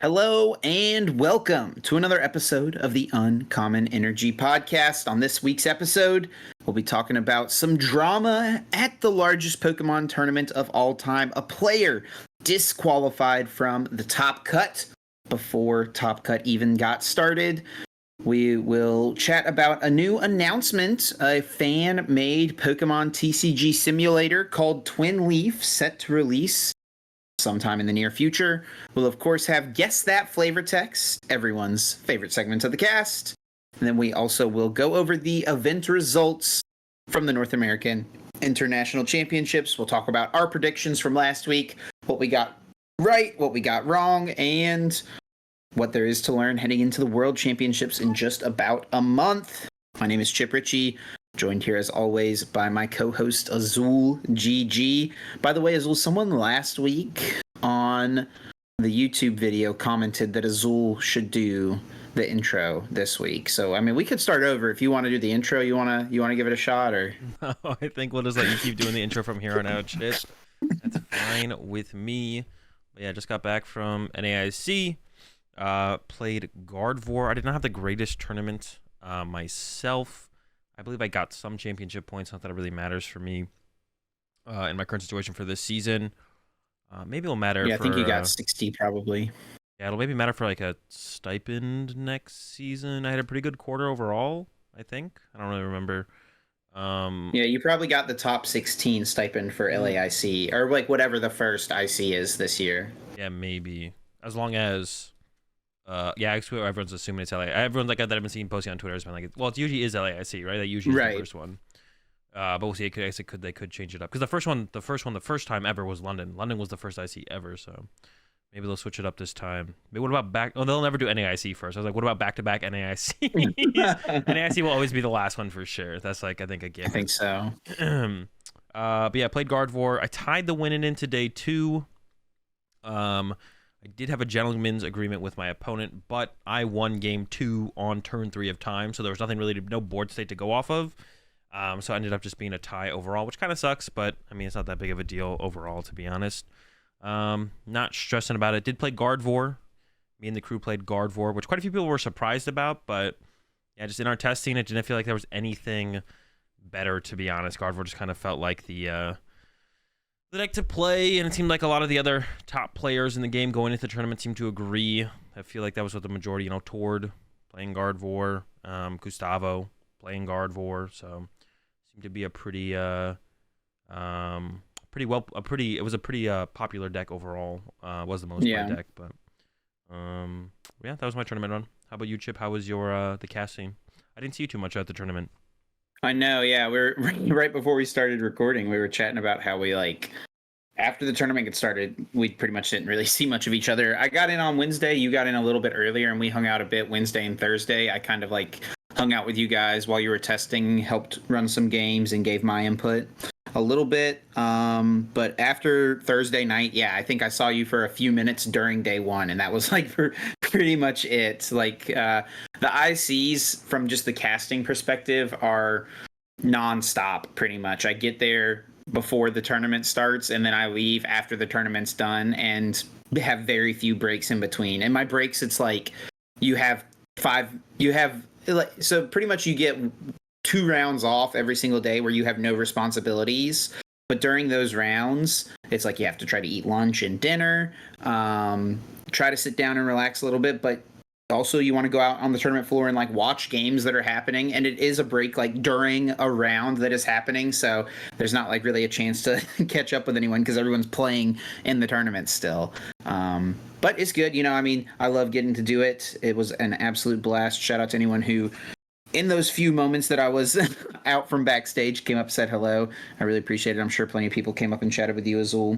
Hello and welcome to another episode of the Uncommon Energy Podcast. On this week's episode, we'll be talking about some drama at the largest Pokemon tournament of all time. A player disqualified from the Top Cut before Top Cut even got started. We will chat about a new announcement, a fan-made Pokemon TCG simulator called Twin Leaf set to release sometime in the near future. We'll, of course, have Guess That Flavor Text, everyone's favorite segment of the cast. And then we also will go over the event results from the North American International Championships. We'll talk about our predictions from last week, what we got right, what we got wrong, and what there is to learn heading into the World Championships in just about a month. My name is Chip Ritchie. Joined here, as always, by my co-host, Azul GG. By the way, Azul, someone last week on the YouTube video commented that Azul should do the intro this week. So, I mean, we could start over. If you want to do the intro, you want to give it a shot? Or No, I think we'll just let you keep doing the intro from here on out, Chip. That's fine with me. But yeah, just got back from NAIC. Played Gardevoir. I did not have the greatest tournament myself. I believe I got some championship points. Not that it really matters for me in my current situation for this season. Maybe it'll matter. Yeah, I think you got 60 probably. Yeah, it'll maybe matter for like a stipend next season. I had a pretty good quarter overall, I think. I don't really remember. Yeah, you probably got the top 16 stipend for LAIC, or like whatever the first IC is this year. Yeah, maybe. As long as... yeah, actually, everyone's assuming it's LA. Everyone's like that I've been seeing posting on Twitter has been like, well, it usually is LAIC, right? That usually is the first one. But we'll see. They could change it up because the first time ever was London. London was the first IC ever, so maybe they'll switch it up this time. Maybe what about back? Oh, they'll never do NAIC first. I was like, what about back-to-back NAIC? NAIC will always be the last one for sure. That's like I think a given. I think so. But yeah, I played Gardevoir. I tied the win in today too. I did have a gentleman's agreement with my opponent, but I won game 2 on turn 3 of time, so there was nothing really, no board state to go off of. So I ended up just being a tie overall, which kind of sucks, but I mean, it's not that big of a deal overall, to be honest. Not stressing about it. Did play Gardevoir. Me and the crew played Gardevoir, which quite a few people were surprised about, but yeah, just in our testing, it didn't feel like there was anything better, to be honest. Gardevoir just kind of felt like the deck to play, and it seemed like a lot of the other top players in the game going into the tournament seemed to agree. I feel like that was what the majority, Tord playing Gardevoir, Gustavo playing Gardevoir, so seemed to be a pretty it was a pretty popular deck overall. Was the most played deck, but yeah, that was my tournament run. How about you, Chip? How was your the casting? I didn't see you too much at the tournament. I know, yeah. We're right before we started recording, we were chatting about how we after the tournament got started, we pretty much didn't really see much of each other. I got in on Wednesday, you got in a little bit earlier, and we hung out a bit Wednesday and Thursday. I kind of hung out with you guys while you were testing, helped run some games, and gave my input a little bit. But after Thursday night, yeah, I think I saw you for a few minutes during day 1, and that was for pretty much it. The ICs from just the casting perspective are nonstop pretty much. I get there before the tournament starts, and then I leave after the tournament's done, and have very few breaks in between. And my breaks, it's so pretty much you get 2 rounds off every single day where you have no responsibilities. But during those rounds, it's you have to try to eat lunch and dinner, try to sit down and relax a little bit, but also you want to go out on the tournament floor and watch games that are happening. And it is a break during a round that is happening, so there's not really a chance to catch up with anyone because everyone's playing in the tournament still. But it's good, I love getting to do it. It was an absolute blast. Shout out to anyone who, in those few moments that I was out from backstage, came up, said hello. I really appreciate it. I'm sure plenty of people came up and chatted with you, Azul,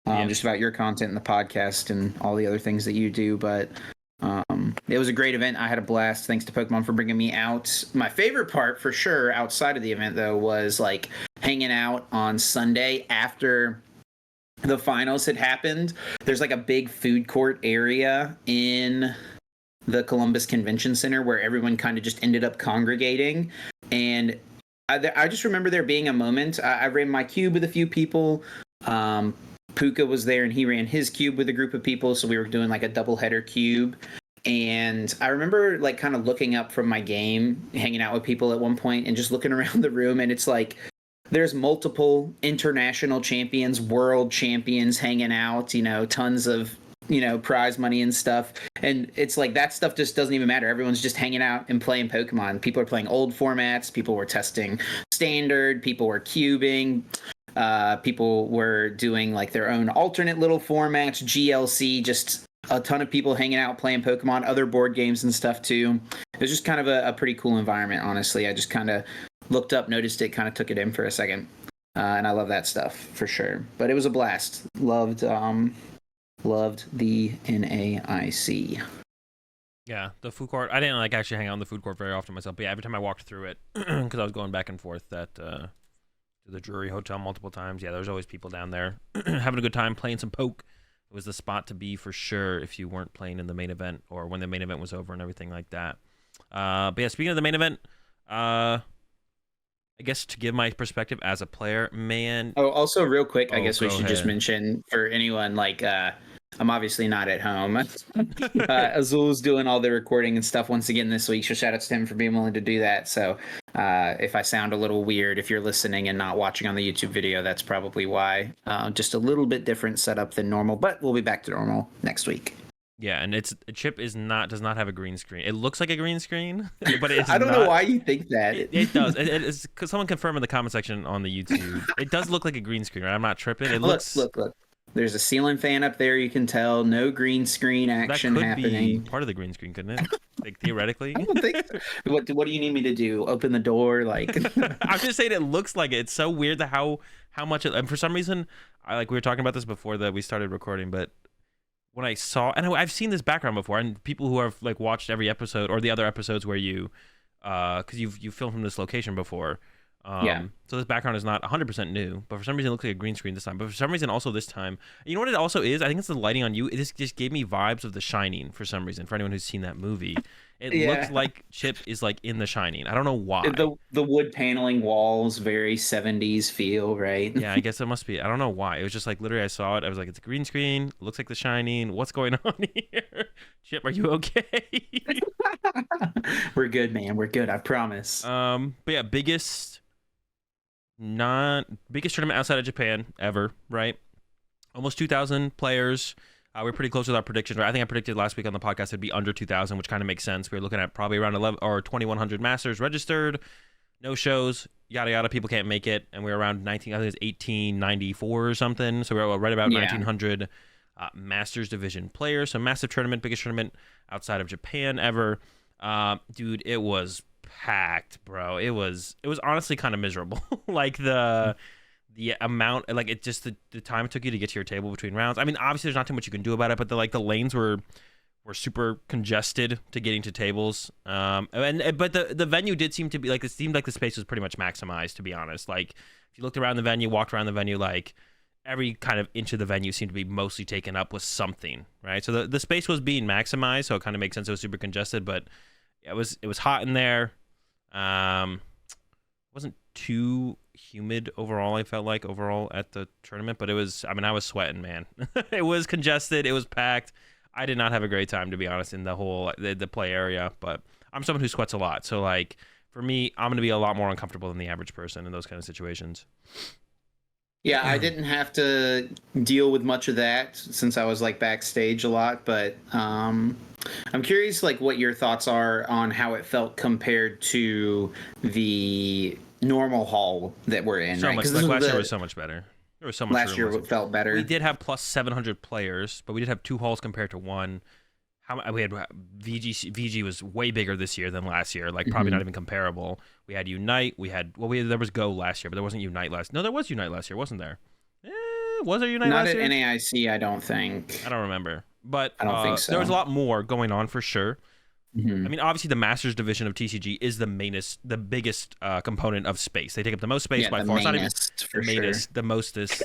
just about your content and the podcast and all the other things that you do. But it was a great event. I had a blast. Thanks to Pokemon for bringing me out. My favorite part, for sure, outside of the event, though, was hanging out on Sunday after the finals had happened. There's a big food court area in the Columbus Convention Center where everyone kind of just ended up congregating. And I just remember there being a moment. I ran my cube with a few people. Puka was there and he ran his cube with a group of people, so we were doing like a double header cube. And I remember like kind of looking up from my game, hanging out with people at one point and just looking around the room, and it's like there's multiple international champions, world champions hanging out, tons of prize money and stuff. And it's like that stuff just doesn't even matter. Everyone's just hanging out and playing Pokemon. People are playing old formats, people were testing standard, people were cubing. People were doing like their own alternate little formats, GLC, just a ton of people hanging out playing Pokemon, other board games and stuff too. It was just kind of a pretty cool environment, honestly. I just kind of looked up, noticed it, kind of took it in for a second. And I love that stuff for sure. But it was a blast. Loved the NAIC. Yeah, the food court. I didn't like actually hang out in the food court very often myself, but yeah, every time I walked through it, because I was going back and forth to the Drury Hotel multiple times. Yeah, there was always people down there having a good time playing some poke. It was the spot to be for sure if you weren't playing in the main event or when the main event was over and everything like that. But yeah, speaking of the main event, I guess to give my perspective as a player, man. Oh, also real quick, I guess we should ahead. just mention for anyone like I'm obviously not at home. Azul's doing all the recording and stuff once again this week, so shout out to him for being willing to do that. So if I sound a little weird, if you're listening and not watching on the YouTube video, that's probably why. Just a little bit different setup than normal, but we'll be back to normal next week. Yeah, and Chip does not have a green screen. It looks like a green screen, but it's I don't know why you think that. It does. It's because someone confirm in the comment section on the YouTube. It does look like a green screen, right? I'm not tripping. It looks. Look. There's a ceiling fan up there. You can tell no green screen action happening. That could be part of the green screen, couldn't it? Like theoretically. I don't think so. What do you need me to do? Open the door? Like I'm just saying it looks like it. It's so weird that how much and for some reason we were talking about this before that we started recording, but when I saw, and I've seen this background before, and people who have like watched every episode or the other episodes where you because you filmed from this location before. So this background is not 100% new, but for some reason it looks like a green screen this time. But for some reason also this time, you know what it also is? I think it's the lighting on you. It just gave me vibes of The Shining for some reason. For anyone who's seen that movie, it looks like Chip is like in The Shining. I don't know why. The wood paneling walls, very 70s feel, right? Yeah, I guess it must be. I don't know why. It was just like literally I saw it. I was like, it's a green screen. It looks like The Shining. What's going on here? Chip, are you okay? We're good, man. We're good. I promise. But yeah, biggest tournament outside of Japan ever, right? Almost 2,000 players. We're pretty close with our predictions. Right? I think I predicted last week on the podcast it'd be under 2,000, which kind of makes sense. We were looking at probably around 11 or 2,100 masters registered, no shows, yada yada. People can't make it, and we were around 19. I think it's 1894 or something. So we were right about 1,900 masters division players. So massive tournament, biggest tournament outside of Japan ever. Dude, it was packed, bro. It was honestly kind of miserable. Like the amount, like it just the time it took you to get to your table between rounds. I mean, obviously there's not too much you can do about it, but the lanes were super congested to getting to tables. But the venue did seem to be like, it seemed like the space was pretty much maximized, to be honest. Like if you looked around the venue, walked around the venue, like every kind of inch of the venue seemed to be mostly taken up with something, right? So the space was being maximized, so it kind of makes sense it was super congested, but it was hot in there. Wasn't too humid overall, I felt like overall at the tournament, but I was sweating, man. It was congested, it was packed. I did not have a great time, to be honest, in the whole the play area, but I'm someone who sweats a lot, so like for me, I'm going to be a lot more uncomfortable than the average person in those kind of situations. Yeah, I didn't have to deal with much of that since I was like backstage a lot, but I'm curious like what your thoughts are on how it felt compared to the normal hall that we're in. So right? much. Like last year was so much better. There was so much. Last year felt better. We did have plus 700 players, but we did have two halls compared to one. We had VG was way bigger this year than last year, like probably not even comparable. We had Unite, there was Go last year, but there wasn't Unite last. No, there was Unite last year, wasn't there? Was there Unite last year? Not at NAIC, I don't think. I don't remember, but I don't think so. There was a lot more going on for sure. Mm-hmm. I mean, obviously the Masters division of TCG is the biggest componment of space. They take up the most space by far. It's not even the mostest.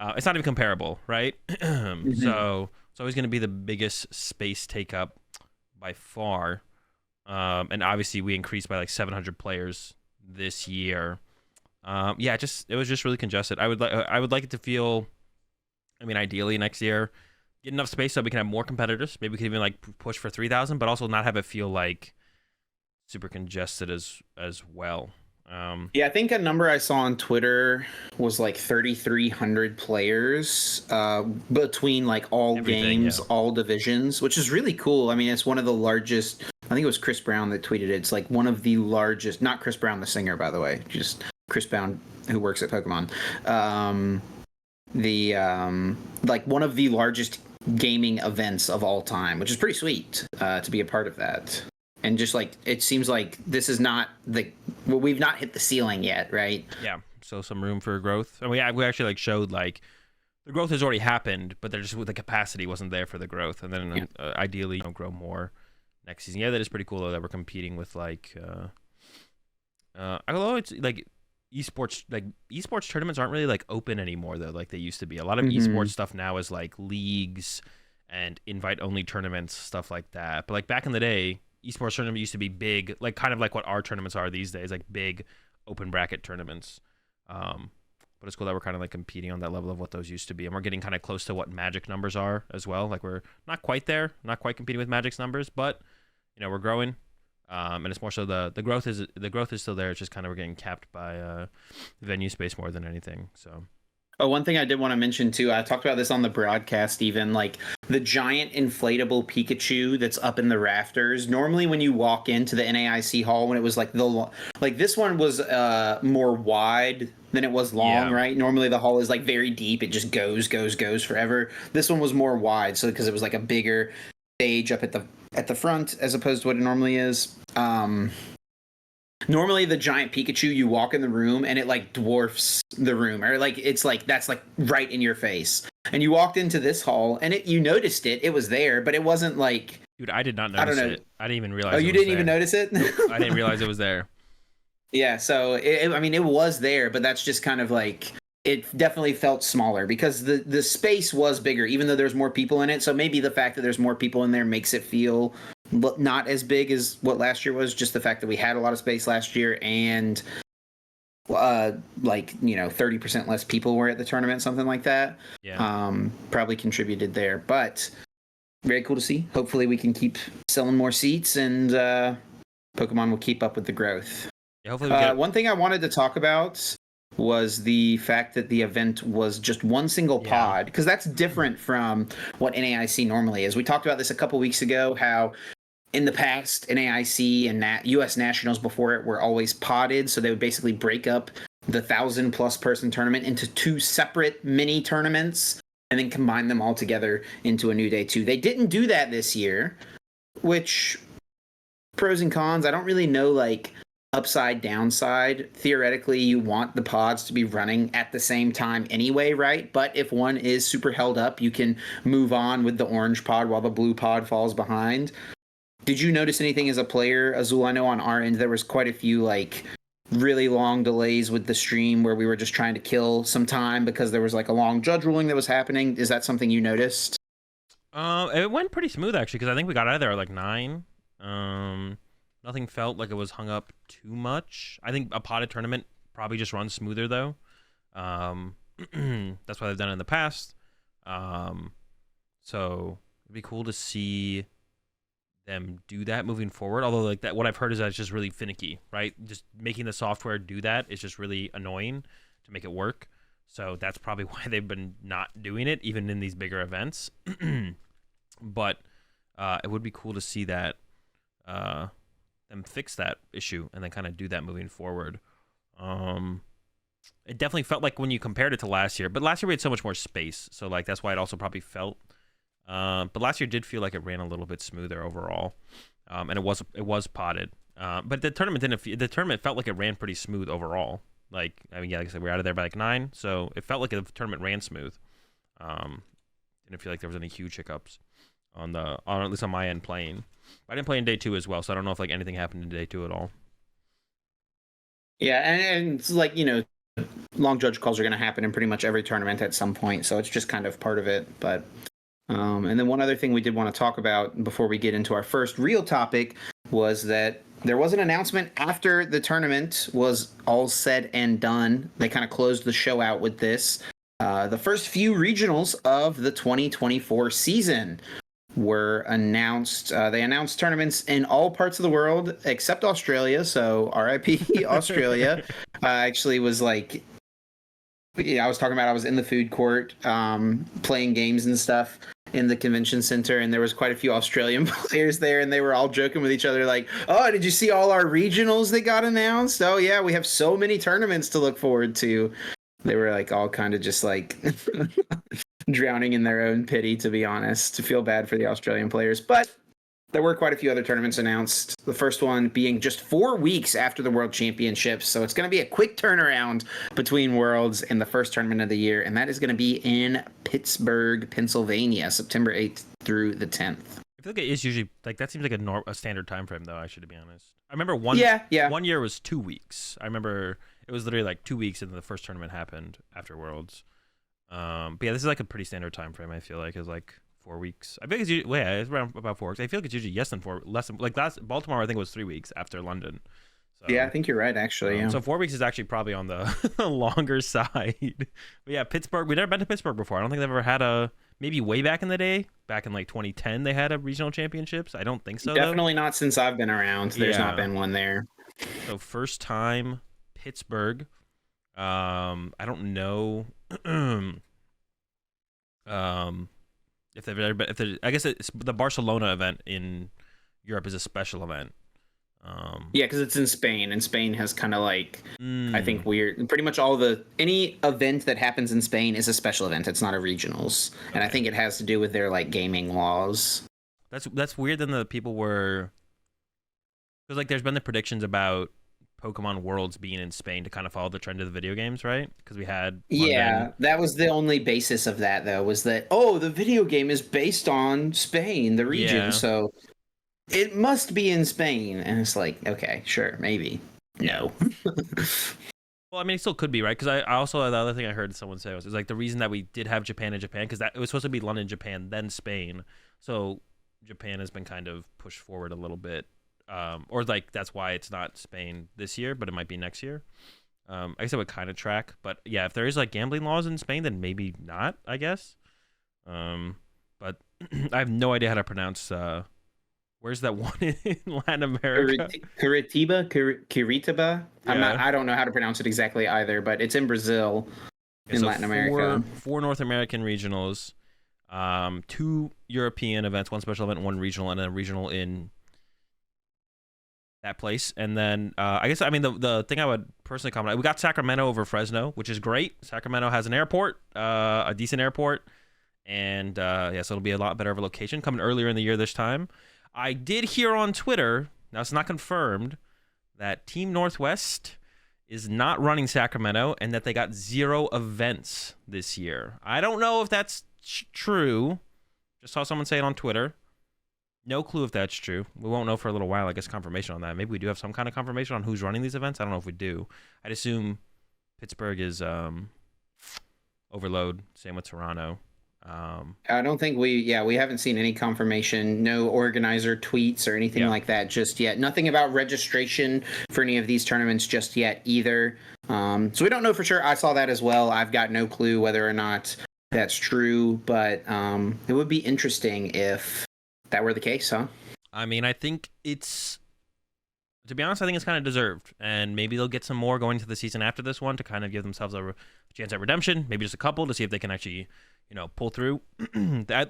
It's not even comparable, right? So it's always going to be the biggest space take up by far. And obviously we increased by like 700 players this year. It was just really congested. I would like it to feel I mean, ideally next year, get enough space so we can have more competitors. Maybe we could even like push for 3,000, but also not have it feel like super congested as well. Yeah, I think a number I saw on Twitter was like 3,300 players between like all Everything, games, yeah. all divisions, which is really cool. I mean, it's one of the largest. I think it was Chris Brown that tweeted it. It's like one of the largest, not Chris Brown the singer, by the way, just Chris Brown who works at Pokemon. The like one of the largest gaming events of all time, which is pretty sweet to be a part of that. And just like it seems like this is not we've not hit the ceiling yet, right? Yeah, so some room for growth. And we actually like showed like the growth has already happened, but they're just the capacity wasn't there for the growth. And then ideally, grow more next season. Yeah, that is pretty cool though that we're competing with like although it's like esports tournaments aren't really like open anymore though, like they used to be. A lot of esports stuff now is like leagues and invite only tournaments, stuff like that. But like back in the day, esports tournament used to be big, like kind of like what our tournaments are these days, like big open bracket tournaments. But it's cool that we're kind of like competing on that level of what those used to be, and we're getting kind of close to what Magic numbers are as well. Like we're not quite there, not quite competing with Magic's numbers, but we're growing. And it's more so the growth is still there. It's just kind of we're getting capped by venue space more than anything. So. Oh, one thing I did want to mention too, I talked about this on the broadcast even, like the giant inflatable Pikachu that's up in the rafters. Normally when you walk into the NAIC hall, when it was like this one was more wide than it was long, right? Normally the hall is like very deep. It just goes forever. This one was more wide, so because it was like a bigger stage up at the front as opposed to what it normally is. Normally the giant Pikachu, you walk in the room and it like dwarfs the room, or like it's like that's like right in your face. And you walked into this hall and you noticed it was there, but it wasn't like, dude, I did not notice it. I didn't even realize. Oh, you didn't even notice it? Nope, I didn't realize it was there. Yeah, so I mean it was there, but that's just kind of like, it definitely felt smaller because the space was bigger, even though there's more people in it. So maybe the fact that there's more people in there makes it feel not as big as what last year was. Just the fact that we had a lot of space last year and 30% less people were at the tournament, something like that. Yeah. Probably contributed there, but very cool to see. Hopefully we can keep selling more seats and Pokemon will keep up with the growth. Yeah, hopefully one thing I wanted to talk about was the fact that the event was just one single pod, because that's different from what NAIC normally is. We talked about this a couple weeks ago, how in the past NAIC and US Nationals before it were always podded, so they would basically break up the 1,000+ person tournament into two separate mini tournaments and then combine them all together into a new day 2. They didn't do that this year, which pros and cons, I don't really know, like upside downside. Theoretically you want the pods to be running at the same time anyway, right? But if one is super held up, you can move on with the orange pod while the blue pod falls behind. Did you notice anything as a player, Azul? I know on our end there was quite a few like really long delays with the stream where we were just trying to kill some time because there was like a long judge ruling that was happening. Is that something you noticed? It went pretty smooth actually, because I think we got out of there at like 9. Nothing felt like it was hung up too much. I think a potted tournament probably just runs smoother though. That's why they've done it in the past. So it'd be cool to see them do that moving forward. Although like that, what I've heard is that it's just really finicky, right? Just making the software do that is just really annoying to make it work. So that's probably why they've been not doing it, even in these bigger events. But it would be cool to see that them fix that issue and then kind of do that moving forward. It definitely felt like when you compared it to last year, but last year we had so much more space, so like that's why it also probably felt. But last year did feel like it ran a little bit smoother overall, and it was potted. But the tournament felt like it ran pretty smooth overall. Like I mean, yeah, like I said, we're out of there by like 9, so it felt like the tournament ran smooth. Didn't feel like there was any huge hiccups on at least on my end playing. I didn't play in day 2 as well, so I don't know if like anything happened in day 2 at all. Yeah, and it's like, long judge calls are going to happen in pretty much every tournament at some point, so it's just kind of part of it. But and then one other thing we did want to talk about before we get into our first real topic was that there was an announcement after the tournament was all said and done. They kind of closed the show out with this. The first few regionals of the 2024 season were announced. They announced tournaments in all parts of the world except Australia. So RIP Australia. Actually was like, I was talking about I was in the food court playing games and stuff in the convention center, and there was quite a few Australian players there, and they were all joking with each other like, oh, did you see all our regionals that got announced? Oh yeah, we have so many tournaments to look forward to. They were like all kind of just like drowning in their own pity, to be honest, to feel bad for the Australian players. But there were quite a few other tournaments announced. The first one being just 4 weeks after the World Championships. So it's going to be a quick turnaround between Worlds and the first tournament of the year. And that is going to be in Pittsburgh, Pennsylvania, September 8th through the 10th. I feel like it is usually like that seems like a standard time frame though. I should be honest. I remember one year was 2 weeks. I remember it was literally like 2 weeks and the first tournament happened after Worlds. But yeah, this is like a pretty standard time frame. I feel like is like 4 weeks. I think it's usually it's around about 4 weeks. I feel like it's usually less than like last Baltimore. I think it was 3 weeks after London. So, yeah, I think you're right actually. Yeah. So 4 weeks is actually probably on the longer side. But yeah, Pittsburgh. We've never been to Pittsburgh before. I don't think they've ever had a. Maybe way back in the day, back in like 2010, they had a regional championships. I don't think so. Definitely not since I've been around. There's not been one there. So first time Pittsburgh. I don't know. If they've ever been, I guess it's the Barcelona event in Europe is a special event. Yeah, because it's in Spain, and Spain has kind of like I think weird. Pretty much any event that happens in Spain is a special event. It's not a regionals, and I think it has to do with their like gaming laws. That's weird. Then the people were because like there's been the predictions about Pokemon Worlds being in Spain to kind of follow the trend of the video games, right? Because we had that was the only basis of that though, was that the video game is based on Spain, the region, so it must be in Spain. And it's like, okay, sure, maybe. No. Well, I mean, it still could be, right? Because I also, the other thing I heard someone say was like the reason that we did have Japan and Japan, because it was supposed to be London, Japan, then Spain. So Japan has been kind of pushed forward a little bit. Or like that's why it's not Spain this year, but it might be next year. I guess it would kind of track. But yeah, if there is like gambling laws in Spain, then maybe not, I guess. But I have no idea how to pronounce... where's that one in Latin America? Curitiba. I don't know how to pronounce it exactly either, but it's in Brazil, in Latin America. Four North American regionals, 2 European events, 1 special event, 1 regional, and then a regional in that place. And then I guess, I mean, the thing I would personally comment, we got Sacramento over Fresno, which is great. Sacramento has an airport, a decent airport, and so it'll be a lot better of a location coming earlier in the year this time. I did hear on Twitter, now it's not confirmed, that Team Northwest is not running Sacramento and that they got 0 events this year. I don't know if that's true. Just saw someone say it on Twitter. No clue if that's true. We won't know for a little while, I guess, confirmation on that. Maybe we do have some kind of confirmation on who's running these events. I don't know if we do. I'd assume Pittsburgh is overload. Same with Toronto. I don't think we haven't seen any confirmation, no organizer tweets or anything like that just yet. Nothing about registration for any of these tournaments just yet either. So we don't know for sure. I saw that as well. I've got no clue whether or not that's true, but it would be interesting if that were the case, huh? I mean, I think to be honest, I think it's kind of deserved, and maybe they'll get some more going to the season after this one to kind of give themselves a chance at redemption, maybe just a couple to see if they can actually pull through.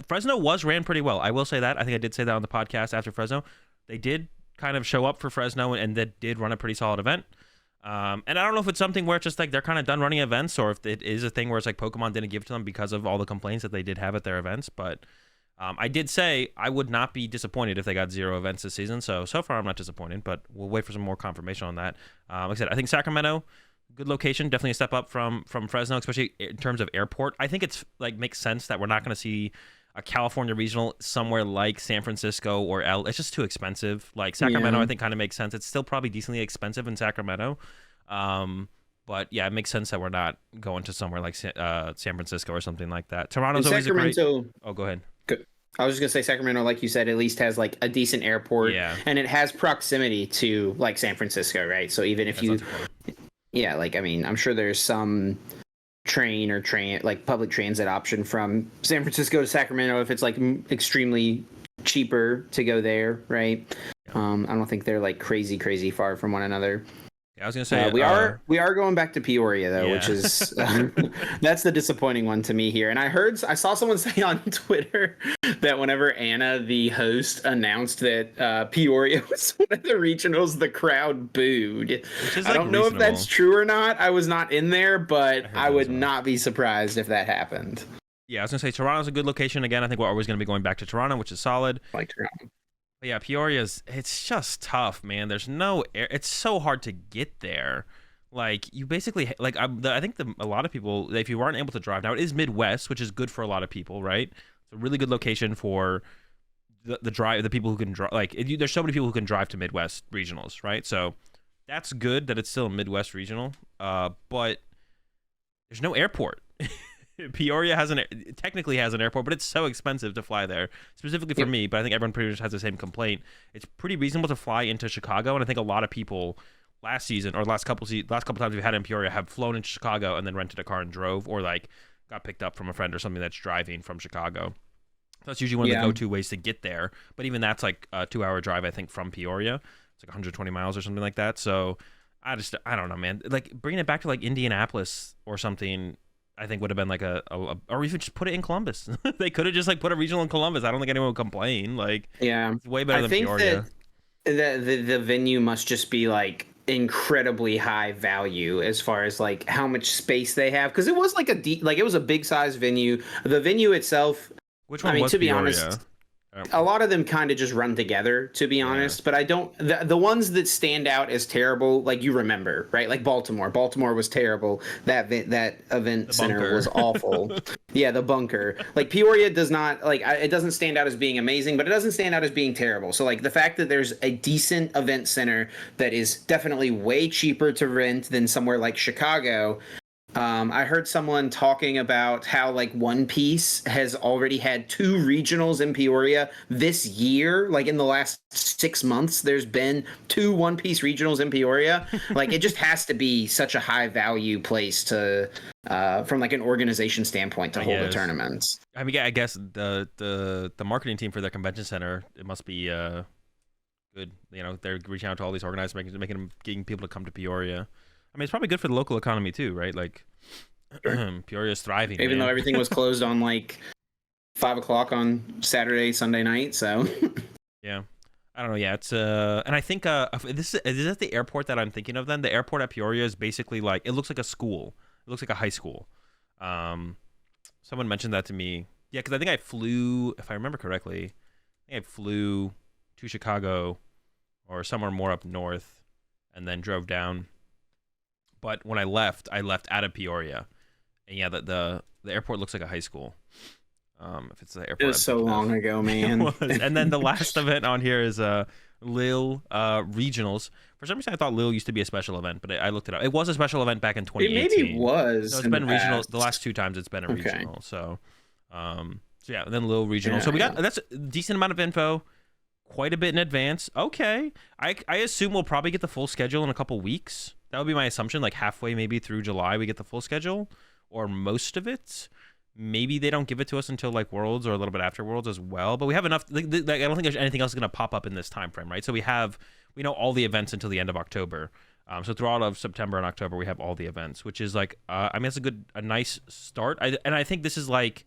Fresno ran pretty well. I will say that. I think I did say that on the podcast after Fresno. They did kind of show up for Fresno and that did run a pretty solid event. And I don't know if it's something where it's just like they're kind of done running events, or if it is a thing where it's like Pokemon didn't give it to them because of all the complaints that they did have at their events. But I did say I would not be disappointed if they got 0 events this season. So far I'm not disappointed, but we'll wait for some more confirmation on that. Like I said, I think Sacramento, good location, definitely a step up from Fresno, especially in terms of airport. I think it's like makes sense that we're not going to see a California regional somewhere like San Francisco or it's just too expensive. Like Sacramento, I think kind of makes sense. It's still probably decently expensive in Sacramento. But yeah, it makes sense that we're not going to somewhere like San Francisco or something like that. Toronto's always a great... Oh, go ahead. I was just gonna say Sacramento, like you said, at least has like a decent airport, and it has proximity to like San Francisco, right? So even if like I mean, I'm sure there's some train or like public transit option from San Francisco to Sacramento if it's like extremely cheaper to go there, right? I don't think they're like crazy far from one another. Yeah, I was gonna say we are going back to Peoria though, yeah. which is that's the disappointing one to me here. And I saw someone say on Twitter that whenever Anna, the host, announced that Peoria was one of the regionals, the crowd booed. I don't know if that's true or not. I was not in there, but I would not be surprised if that happened. Yeah, I was gonna say Toronto's a good location. Again, I think we're always gonna be going back to Toronto, which is solid. I like Toronto. But yeah, it's just tough, man. There's no air. It's so hard to get there. Like, you basically, like, I think a lot of people, if you aren't able to drive, now it is Midwest, which is good for a lot of people, right? It's a really good location for the people who can drive. Like, there's so many people who can drive to Midwest regionals, right? So that's good that it's still a Midwest regional. But there's no airport. Peoria technically has an airport, but it's so expensive to fly there, specifically for me. But I think everyone pretty much has the same complaint. It's pretty reasonable to fly into Chicago, and I think a lot of people last season or last couple times we've had in Peoria have flown into Chicago and then rented a car and drove, or like got picked up from a friend or something that's driving from Chicago. So that's usually one of the go-to ways to get there. But even that's like a 2-hour drive, I think, from Peoria. It's like 120 miles or something like that. So I don't know, man. Like, bringing it back to like Indianapolis or something, I think would have been like or even just put it in Columbus. They could have just like put a regional in Columbus. I don't think anyone would complain. Like, it's way better than Peoria. That the venue must just be like incredibly high value as far as like how much space they have, because it was like it was a big size venue. The venue itself, which one was to be Peoria? Honest, a lot of them kind of just run together, to be honest. But I don't, the ones that stand out as terrible, like, you remember, right? Like Baltimore was terrible. That event center was awful. Yeah, the bunker. Like, Peoria does not, like, it doesn't stand out as being amazing, but it doesn't stand out as being terrible. So like the fact that there's a decent event center that is definitely way cheaper to rent than somewhere like Chicago. I heard someone talking about how like One Piece has already had 2 regionals in Peoria this year. Like, in the last 6 months, there's been 2 One Piece regionals in Peoria. Like, it just has to be such a high value place to, from like an organization standpoint, to hold a tournament. I mean, yeah, I guess the marketing team for their convention center, it must be good. You know, they're reaching out to all these organizers, getting people to come to Peoria. I mean, it's probably good for the local economy too, right? Like, Peoria's thriving. Even though everything was closed on like 5 o'clock on Saturday, Sunday night. So yeah, I don't know. Yeah, it's and I think is this the airport that I'm thinking of? Then the airport at Peoria is basically like, it looks like a school. It looks like a high school. Someone mentioned that to me. Yeah, because I think I flew, if I remember correctly, I flew to Chicago or somewhere more up north, and then drove down. But when I left out of Peoria, and yeah, the airport looks like a high school. If it's the airport, it was so long ago, man. And then the last event on here is Lille regionals. For some reason, I thought Lille used to be a special event, but I looked it up. It was a special event back in 2018. It maybe was. No, it's been regional. The last 2 times it's been a regional. So yeah, and then Lille regional. So we got that's a decent amount of info. Quite a bit in advance. Okay. I assume we'll probably get the full schedule in a couple weeks. That would be my assumption. Like, halfway maybe through July, we get the full schedule, or most of it. Maybe they don't give it to us until like Worlds or a little bit after Worlds as well. But we have enough. Like, I don't think there's anything else going to pop up in this time frame, right? So we know all the events until the end of October. So throughout of September and October, we have all the events, which is like, I mean, it's a nice start. And I think this is like,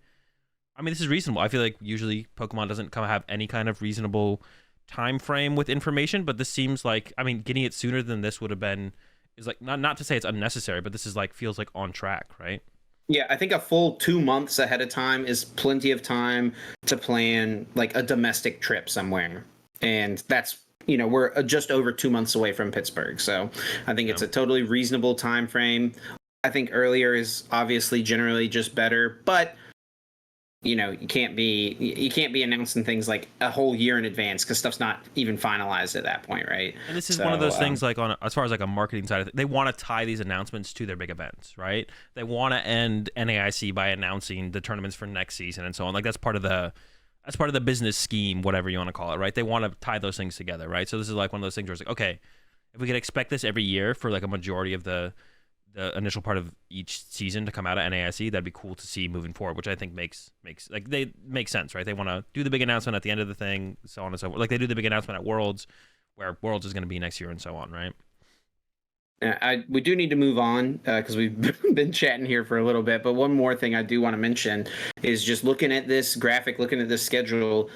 I mean, this is reasonable. I feel like usually Pokemon doesn't have any kind of reasonable time frame with information, but this seems like, I mean, getting it sooner than this would have been, is like, not to say it's unnecessary, but this is like, feels like on track, right? Yeah, I think a full 2 months ahead of time is plenty of time to plan like a domestic trip somewhere. And that's, you know, we're just over 2 months away from Pittsburgh. So I think it's a totally reasonable time frame. I think earlier is obviously generally just better, but you know, you can't be announcing things like a whole year in advance, because stuff's not even finalized at that point, right? And this is one of those things, like, as far as like a marketing side of it, they want to tie these announcements to their big events, right? They want to end NAIC by announcing the tournaments for next season and so on. Like, that's part of the business scheme, whatever you want to call it, right? They want to tie those things together, right? So this is like one of those things where it's like, okay, if we could expect this every year for like a majority of the the initial part of each season to come out of NAIC. That'd be cool to see moving forward, which I think makes like they make sense, right? They want to do the big announcement at the end of the thing, so on and so forth. Like they do the big announcement at Worlds, where Worlds is going to be next year, and so on, right? We do need to move on because we've been chatting here for a little bit. But one more thing I do want to mention is just looking at this graphic, looking at this schedule.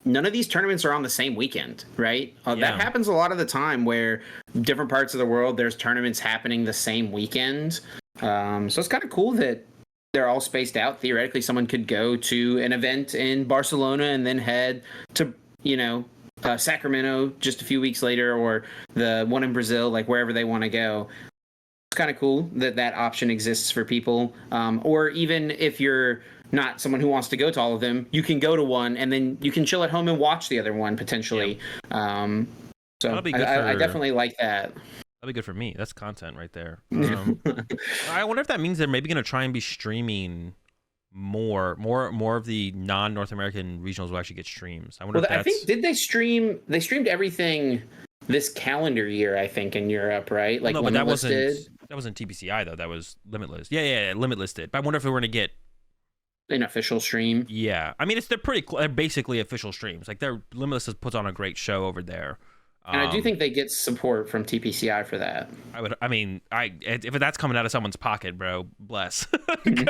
None of these tournaments are on the same weekend, right? That happens a lot of the time where different parts of the world, there's tournaments happening the same weekend. So it's kind of cool that they're all spaced out. Theoretically, someone could go to an event in Barcelona and then head to, Sacramento just a few weeks later, or the one in Brazil, like wherever they want to go. It's kind of cool that that option exists for people. Or even if you're not someone who wants to go to all of them, you can go to one and then you can chill at home and watch the other one potentially. So I definitely like that. That'd be good for me. That's content right there. I wonder if that means they're maybe going to try and be streaming more of the non-North American regionals will actually get streams. I wonder if that's... I think, did they stream? They streamed everything this calendar year, I think, in Europe, right? Like, no, but that wasn't TBCI though. That was Limitless. Yeah, Limitless did. But I wonder if we were going to get an official stream. Yeah, I mean, they're basically official streams. Like, Limitless puts on a great show over there. And I do think they get support from TPCI for that. If that's coming out of someone's pocket, bro, bless. I'm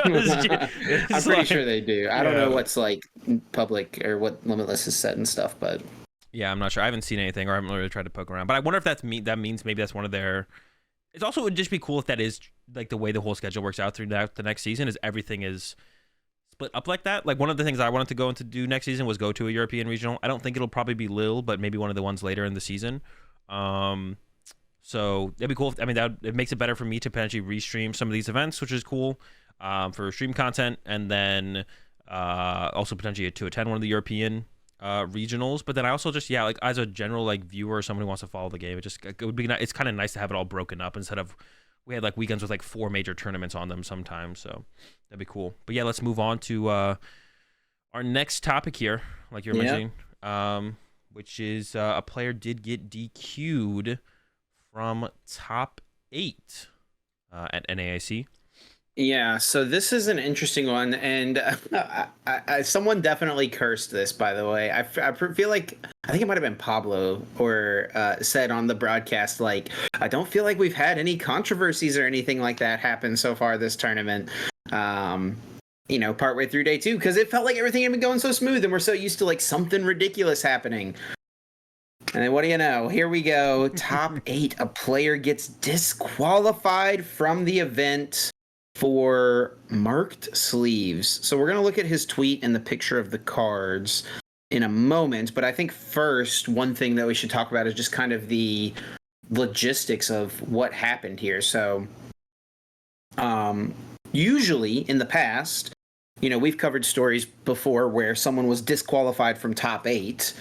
pretty sure they do. I don't know what's like public or what Limitless is set and stuff, but yeah, I'm not sure. I haven't seen anything, or I haven't really tried to poke around. But I wonder if that means maybe that's one of their. It's also, it would just be cool if that is like the way the whole schedule works out through the next season. Is everything is split up like that. Like, one of the things I wanted to go into do next season was go to a European regional. I don't think it'll probably be Lille, but maybe one of the ones later in the season. So that'd be cool. It makes it better for me to potentially restream some of these events, which is cool for stream content, and then also potentially to attend one of the European regionals. But then I also just like as a general like viewer or someone who wants to follow the game, it would be it's kind of nice to have it all broken up instead of we had like weekends with like 4 major tournaments on them sometimes, so that'd be cool. But yeah, let's move on to our next topic here, like you're mentioning, which is a player did get DQ'd from top 8 at NAIC. Yeah, so this is an interesting one, and someone definitely cursed this, by the way. I feel like, I think it might have been Pablo, or said on the broadcast, like, I don't feel like we've had any controversies or anything like that happen so far this tournament, partway through day 2, because it felt like everything had been going so smooth, and we're so used to, like, something ridiculous happening. And then what do you know? Here we go. Top 8, a player gets disqualified from the event for marked sleeves. So we're going to look at his tweet and the picture of the cards in a moment, but I think first, one thing that we should talk about is just kind of the logistics of what happened here. So usually in the past, we've covered stories before where someone was disqualified from top 8.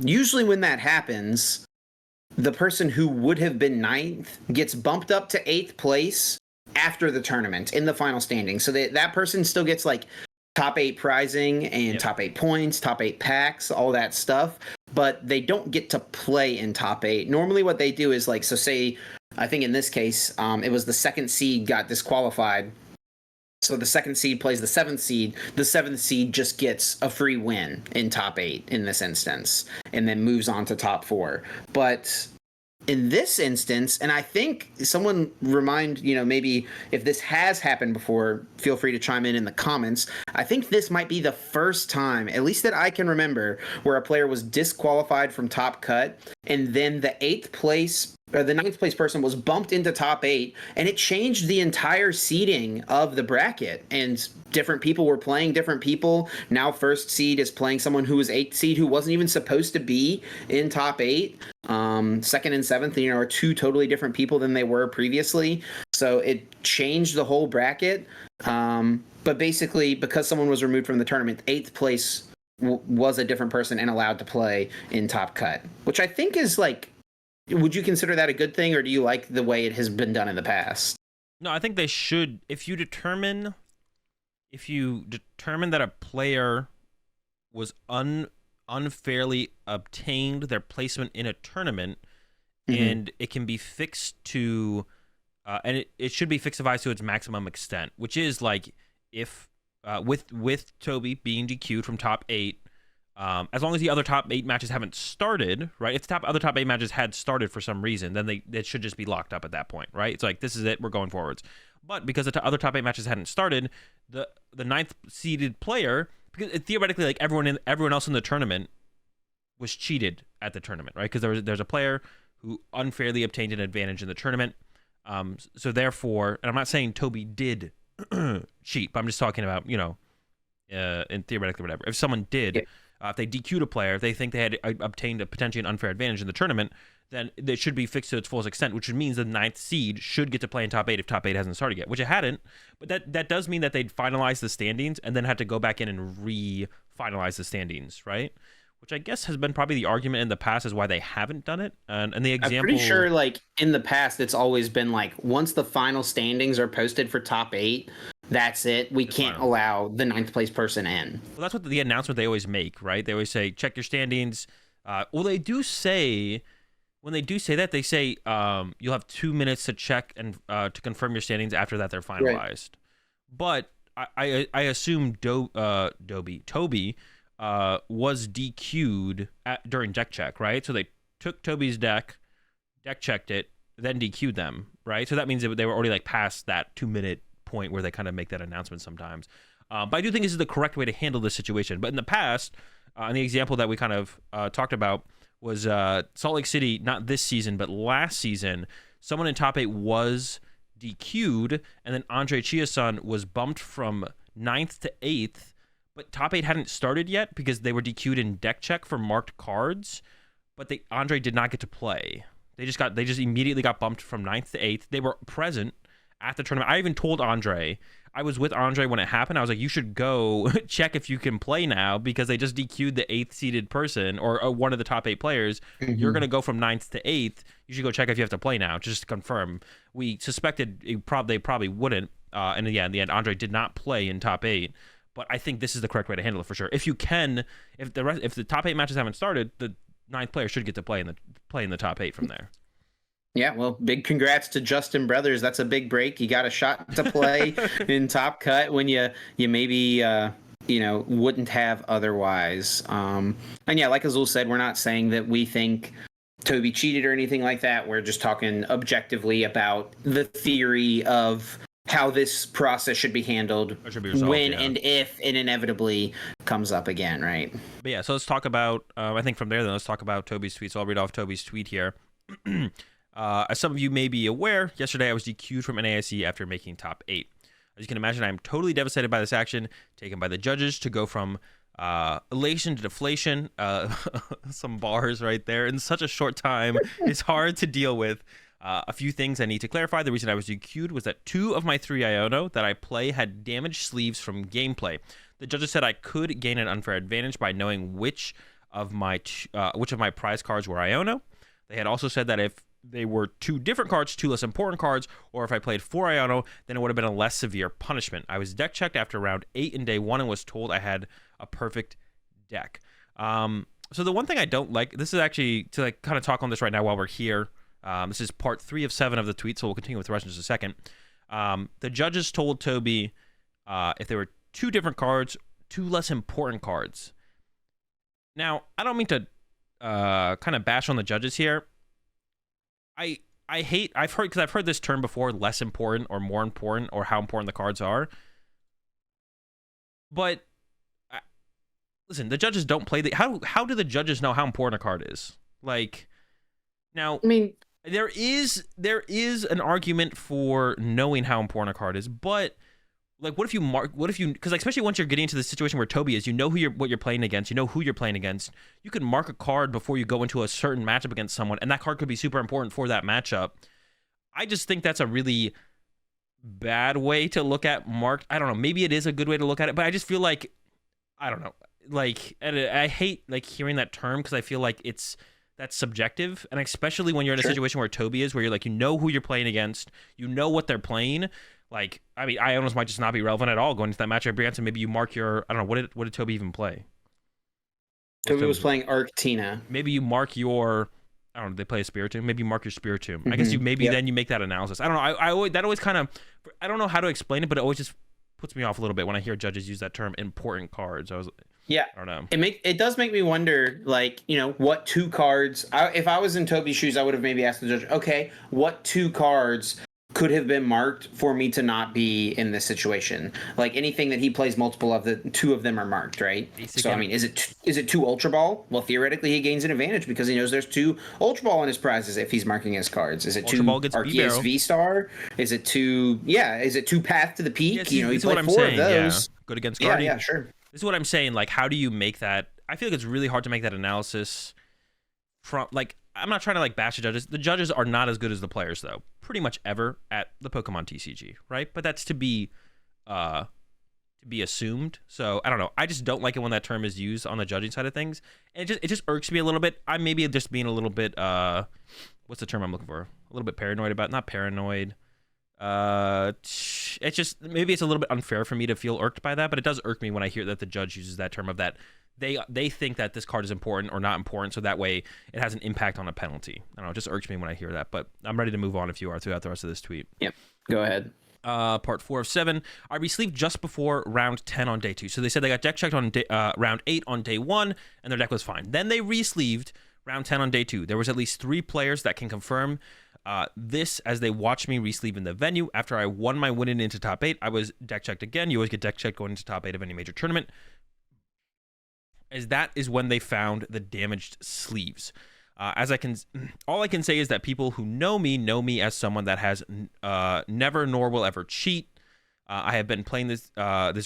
Usually when that happens, the person who would have been 9th gets bumped up to 8th place after the tournament in the final standing. So that person still gets like top 8 prizing and top 8 points, top 8 packs, all that stuff, but they don't get to play in top 8. Normally what they do is like, so say, I think in this case, it was the 2nd seed got disqualified. So the 2nd seed plays the 7th seed. The 7th seed just gets a free win in top 8 in this instance, and then moves on to top 4. But in this instance, and I think someone remind, maybe if this has happened before, feel free to chime in the comments. I think this might be the first time, at least that I can remember, where a player was disqualified from top cut, and then the 8th place or the 9th place person was bumped into top 8, and it changed the entire seeding of the bracket, and different people were playing different people. Now 1st seed is playing someone who was 8th seed who wasn't even supposed to be in top 8. 2nd and 7th, are 2 totally different people than they were previously. So it changed the whole bracket. But basically, because someone was removed from the tournament, 8th place was a different person and allowed to play in top cut, which I think is like, would you consider that a good thing, or do you like the way it has been done in the past? No, I think they should. If you determine that a player was unfairly obtained their placement in a tournament, Mm-hmm. and it can be fixed to, and it should be fixed to its maximum extent, which is like if with Toby being DQ'd from top 8. As long as the other top 8 matches haven't started, right? If the other top 8 matches had started for some reason, then it should just be locked up at that point, right? It's like, this is it, we're going forwards. But because the other top 8 matches hadn't started, the ninth seeded player, because theoretically, like everyone else in the tournament was cheated at the tournament, right? Because there's a player who unfairly obtained an advantage in the tournament. So therefore, and I'm not saying Toby did cheat, but I'm just talking about, and theoretically whatever. If someone did, if they DQ'd a player, if they think they had obtained a potentially an unfair advantage in the tournament, then it should be fixed to its fullest extent, which means the 9th seed should get to play in top 8 if top 8 hasn't started yet, which it hadn't. But that does mean that they'd finalize the standings and then had to go back in and re-finalize the standings, right? Which I guess has been probably the argument in the past is why they haven't done it. And the example, I'm pretty sure, like, in the past, it's always been like, once the final standings are posted for top 8, that's it. We can't allow the 9th place person in. Well, that's what the announcement they always make, right? They always say, check your standings. Well, they do say, when they do say that, they say you'll have 2 minutes to check and to confirm your standings. After that, they're finalized. Right. But I assume Toby was DQ'd during deck check, right? So they took Toby's deck checked it, then DQ'd them, right? So that means that they were already like past that 2-minute point where they kind of make that announcement sometimes. But I do think this is the correct way to handle this situation. But in the past, and the example that we kind of talked about was Salt Lake City, not this season, but last season, someone in top 8 was DQ'd, and then Andre Chiason was bumped from 9th to 8th, but top 8 hadn't started yet because they were DQ'd in deck check for marked cards, but Andre did not get to play. They just immediately got bumped from 9th to 8th. They were present at the tournament. I even told Andre, I was with Andre when it happened. I was like, you should go check if you can play now because they just DQ'd the 8th seeded person or one of the top 8 players. Mm-hmm. You're going to go from 9th to 8th. You should go check if you have to play now, just to confirm. We suspected they probably wouldn't. And yeah, in the end, Andre did not play in top 8. But I think this is the correct way to handle it for sure. If you can, if the top 8 matches haven't started, the 9th player should get to play in the top 8 from there. Yeah, well, big congrats to Justin Brothers. That's a big break. You got a shot to play in Top Cut when you maybe wouldn't have otherwise. And yeah, like Azul said, we're not saying that we think Toby cheated or anything like that. We're just talking objectively about the theory of how this process should be handled when and if it inevitably comes up again, right? But yeah, so let's talk about, I think from there, then let's talk about Toby's tweet. So I'll read off Toby's tweet here. As some of you may be aware, yesterday I was DQ'd from NAIC after making top 8. As you can imagine, I am totally devastated by this action taken by the judges to go from elation to deflation. Some bars right there in such a short time. It's hard to deal with. A few things I need to clarify. The reason I was DQ'd was that 2 of my 3 Iono that I play had damaged sleeves from gameplay. The judges said I could gain an unfair advantage by knowing which of my prize cards were Iono. They had also said that if they were 2 different cards, 2 less important cards, or if I played 4 Iono, then it would have been a less severe punishment. I was deck checked after round 8 in day 1 and was told I had a perfect deck. So the one thing I don't like, this is actually to like kind of talk on this right now while we're here. This is part 3 of 7 of the tweet, so we'll continue with the rest in just a second. The judges told Toby if there were 2 different cards, 2 less important cards. Now, I don't mean to kind of bash on the judges here. I've heard this term before, less important or more important, or how important the cards are. But listen, the judges don't play how do the judges know how important a card is? Like, now, I mean, there is an argument for knowing how important a card is, but like, what if you because like, especially once you're getting into the situation where Toby is, you know what you're playing against, you know who you're playing against. You can mark a card before you go into a certain matchup against someone, and that card could be super important for that matchup. I just think that's a really bad way to look at marked. I don't know, maybe it is a good way to look at it, but I just feel like, I don't know, like, I hate like hearing that term because I feel like that's subjective, and especially when you're in a situation where Toby is, where you're like, you know who you're playing against, you know what they're playing. Like, I mean, Ionos might just not be relevant at all going into that matchup against, and maybe you mark your, I don't know, what did Toby even play? Toby was playing Arctina. Maybe you mark your I don't know, they play a Spiritomb. Maybe you mark your Spiritomb. I guess you maybe then you make that analysis. I don't know. I always, that always kind of, I don't know how to explain it, but it always just puts me off a little bit when I hear judges use that term, important cards. I don't know. It does make me wonder, like, what two cards. If I was in Toby's shoes, I would have maybe asked the judge, okay, what two cards could have been marked for me to not be in this situation? Like anything that he plays, multiple of the two of them are marked, right? So I mean, is it two Ultra Ball? Well, theoretically, he gains an advantage because he knows there's two Ultra Ball in his prizes if he's marking his cards. Is it two Arceus V-Star? Is it two? Yeah, is it two Path to the Peak? Yeah, see, he played four of those. Yeah. Good against Guardian. Yeah, sure. This is what I'm saying. Like, how do you make that? I feel like it's really hard to make that analysis from, like, I'm not trying to like bash the judges. The judges are not as good as the players, though, pretty much ever at the Pokemon TCG, right? But that's to be assumed. So I don't know. I just don't like it when that term is used on the judging side of things, and it just irks me a little bit. I'm maybe just being a little bit what's the term I'm looking for? A little bit paranoid about. Not paranoid. It's just maybe it's a little bit unfair for me to feel irked by that, but it does irk me when I hear that the judge uses that term of that. They think that this card is important or not important, so that way it has an impact on a penalty. I don't know, it just irks me when I hear that, but I'm ready to move on if you are throughout the rest of this tweet. Yep, go ahead. Part 4 of 7. I resleeved just before round 10 on day 2. So they said they got deck checked on round 8 on day 1, and their deck was fine. Then they resleeved round 10 on day 2. There was at least 3 players that can confirm this as they watched me resleeve in the venue. After I won my win into top 8, I was deck checked again. You always get deck checked going into top 8 of any major tournament. As that is when they found the damaged sleeves. All I can say is that people who know me as someone that has never nor will ever cheat. I have been playing this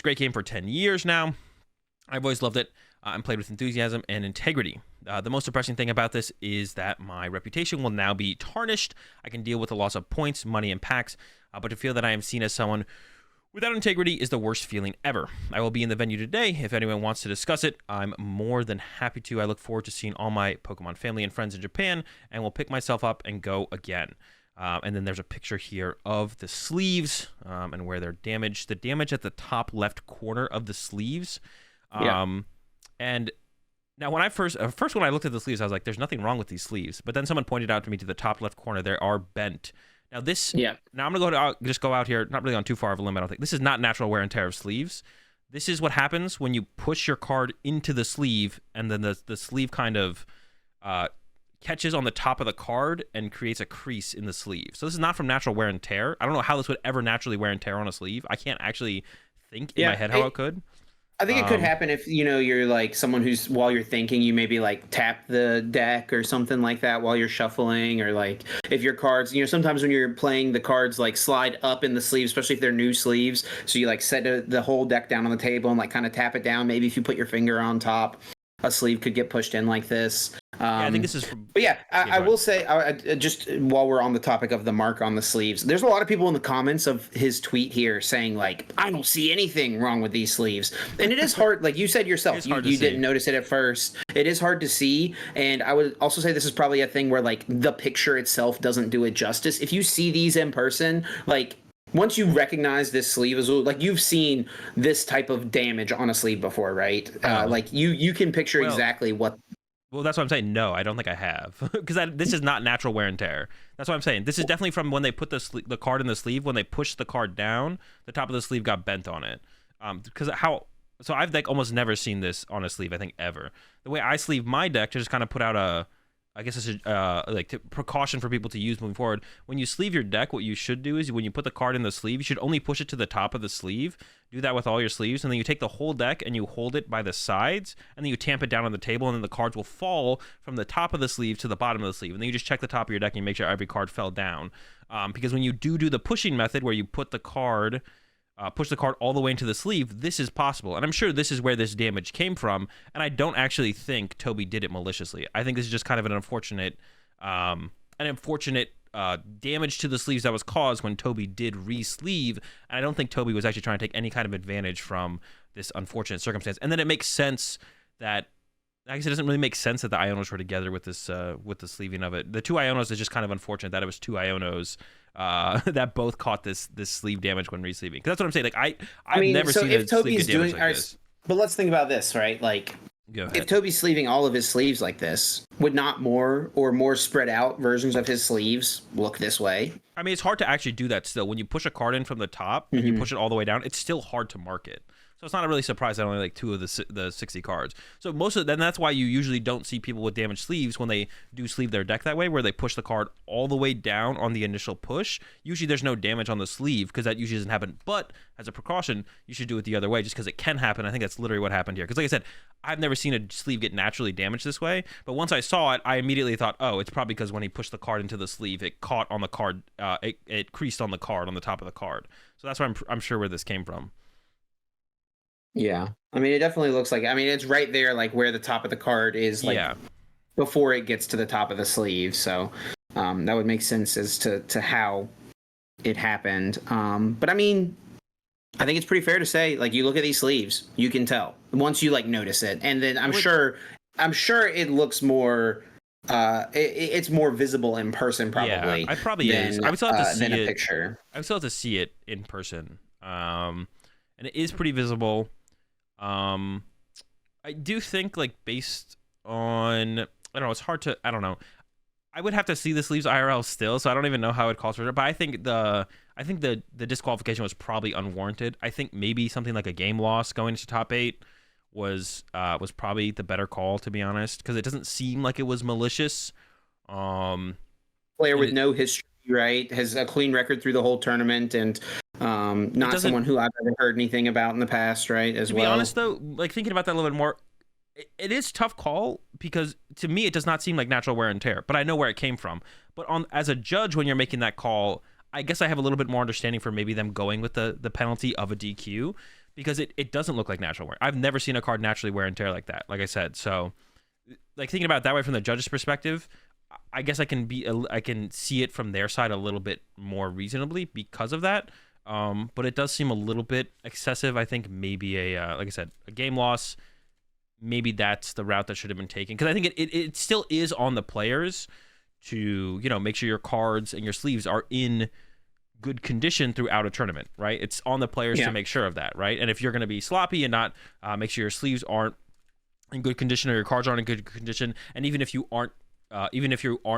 great game for 10 years now. I've always loved it and played with enthusiasm and integrity. The most depressing thing about this is that my reputation will now be tarnished. I can deal with the loss of points, money, and packs, but to feel that I am seen as someone without integrity is the worst feeling ever. I will be in the venue today. If anyone wants to discuss it, I'm more than happy to. I look forward to seeing all my Pokemon family and friends in Japan, and will pick myself up and go again. And then there's a picture here of the sleeves and where they're damaged. The damage at the top left corner of the sleeves. And now when I first when I looked at the sleeves, I was like, there's nothing wrong with these sleeves. But then someone pointed out to me to the top left corner, they are bent. Now now I'm gonna go out here, not really on too far of a limit. I don't think this is not natural wear and tear of sleeves. This is what happens when you push your card into the sleeve, and then the sleeve kind of catches on the top of the card and creates a crease in the sleeve. So this is not from natural wear and tear. I don't know how this would ever naturally wear and tear on a sleeve. I can't actually think in my head how it could. I think it could happen if, you're like someone who's, while you're thinking, you maybe like tap the deck or something like that while you're shuffling, or like if your cards, sometimes when you're playing, the cards like slide up in the sleeves, especially if they're new sleeves. So you like set the whole deck down on the table and like kind of tap it down. Maybe if you put your finger on top, a sleeve could get pushed in like this. I think this is. But yeah, I will say, just while we're on the topic of the mark on the sleeves, there's a lot of people in the comments of his tweet here saying like, I don't see anything wrong with these sleeves. And it is hard, like you said yourself, you didn't notice it at first. It is hard to see. And I would also say this is probably a thing where like the picture itself doesn't do it justice. If you see these in person, like, once you recognize this sleeve, as like you've seen this type of damage on a sleeve before, right? Like you can picture exactly what. Well, that's what I'm saying. No, I don't think I have, because this is not natural wear and tear. That's what I'm saying. This is definitely from when they put the card in the sleeve. When they pushed the card down, the top of the sleeve got bent on it. So I've like almost never seen this on a sleeve. I think ever. The way I sleeve my deck to just kind of put out I guess it's precaution for people to use moving forward. When you sleeve your deck, what you should do is when you put the card in the sleeve, you should only push it to the top of the sleeve. Do that with all your sleeves, and then you take the whole deck and you hold it by the sides, and then you tamp it down on the table, and then the cards will fall from the top of the sleeve to the bottom of the sleeve. And then you just check the top of your deck and you make sure every card fell down. Because when you do the pushing method, where you put the card... push the card all the way into the sleeve, this is possible. And I'm sure this is where this damage came from, and I don't actually think Toby did it maliciously. I think this is just kind of an unfortunate damage to the sleeves that was caused when Toby did re-sleeve, and I don't think Toby was actually trying to take any kind of advantage from this unfortunate circumstance. And then it makes sense that, I guess it doesn't really make sense that the Ionos were together with this with the sleeving of it. The two Ionos is just kind of unfortunate that it was two Ionos that both caught this sleeve damage when re-sleeving. Because that's what I'm saying. Like I've never seen a sleeve get damaged like this. But let's think about this, right? Like Go if ahead. Toby's sleeving all of his sleeves like this, would not more spread out versions of his sleeves look this way? I mean, it's hard to actually do that still. When you push a card in from the top and you Mm-hmm. push it all the way down, it's still hard to mark it. So it's not a really surprise that only like 2 of the 60 cards. So then that's why you usually don't see people with damaged sleeves when they do sleeve their deck that way, where they push the card all the way down on the initial push. Usually there's no damage on the sleeve because that usually doesn't happen. But as a precaution, you should do it the other way just because it can happen. I think that's literally what happened here. Because like I said, I've never seen a sleeve get naturally damaged this way. But once I saw it, I immediately thought, oh, it's probably because when he pushed the card into the sleeve, it caught on the card, it creased on the card on the top of the card. So that's why I'm sure where this came from. Yeah. I mean, it definitely looks like, I mean, it's right there, like where the top of the card is, like Yeah. before it gets to the top of the sleeve. So that would make sense as to how it happened. But I mean, I think it's pretty fair to say, like, you look at these sleeves, you can tell once you like notice it, and then I'm sure it looks more. It's more visible in person, probably. Yeah, I probably than, is. I would still have to see than a it. picture. I would still have to see it in person. And it is pretty visible. I do think, like, based on, I don't know, it's hard to, I don't know. I would have to see the sleeves IRL still, so I don't even know how it calls for it. But I think the disqualification was probably unwarranted. I think maybe something like a game loss going into top 8 was probably the better call, to be honest, because it doesn't seem like it was malicious. Player with no history, right? Has a clean record through the whole tournament, and not someone who I've ever heard anything about in the past, right? As well. To be honest, though, like thinking about that a little bit more, it is tough call because to me it does not seem like natural wear and tear, but I know where it came from. But as a judge, when you're making that call, I guess I have a little bit more understanding for maybe them going with the penalty of a DQ because it doesn't look like natural wear. I've never seen a card naturally wear and tear like that, like I said. So, like thinking about it that way from the judge's perspective, I guess I can see it from their side a little bit more reasonably because of that. But it does seem a little bit excessive. I think maybe like I said, a game loss. Maybe that's the route that should have been taken because I think it still is on the players to make sure your cards and your sleeves are in good condition throughout a tournament, right? It's on the players to make sure of that, right? And if you're going to be sloppy and not make sure your sleeves aren't in good condition or your cards aren't in good condition, and even if you aren't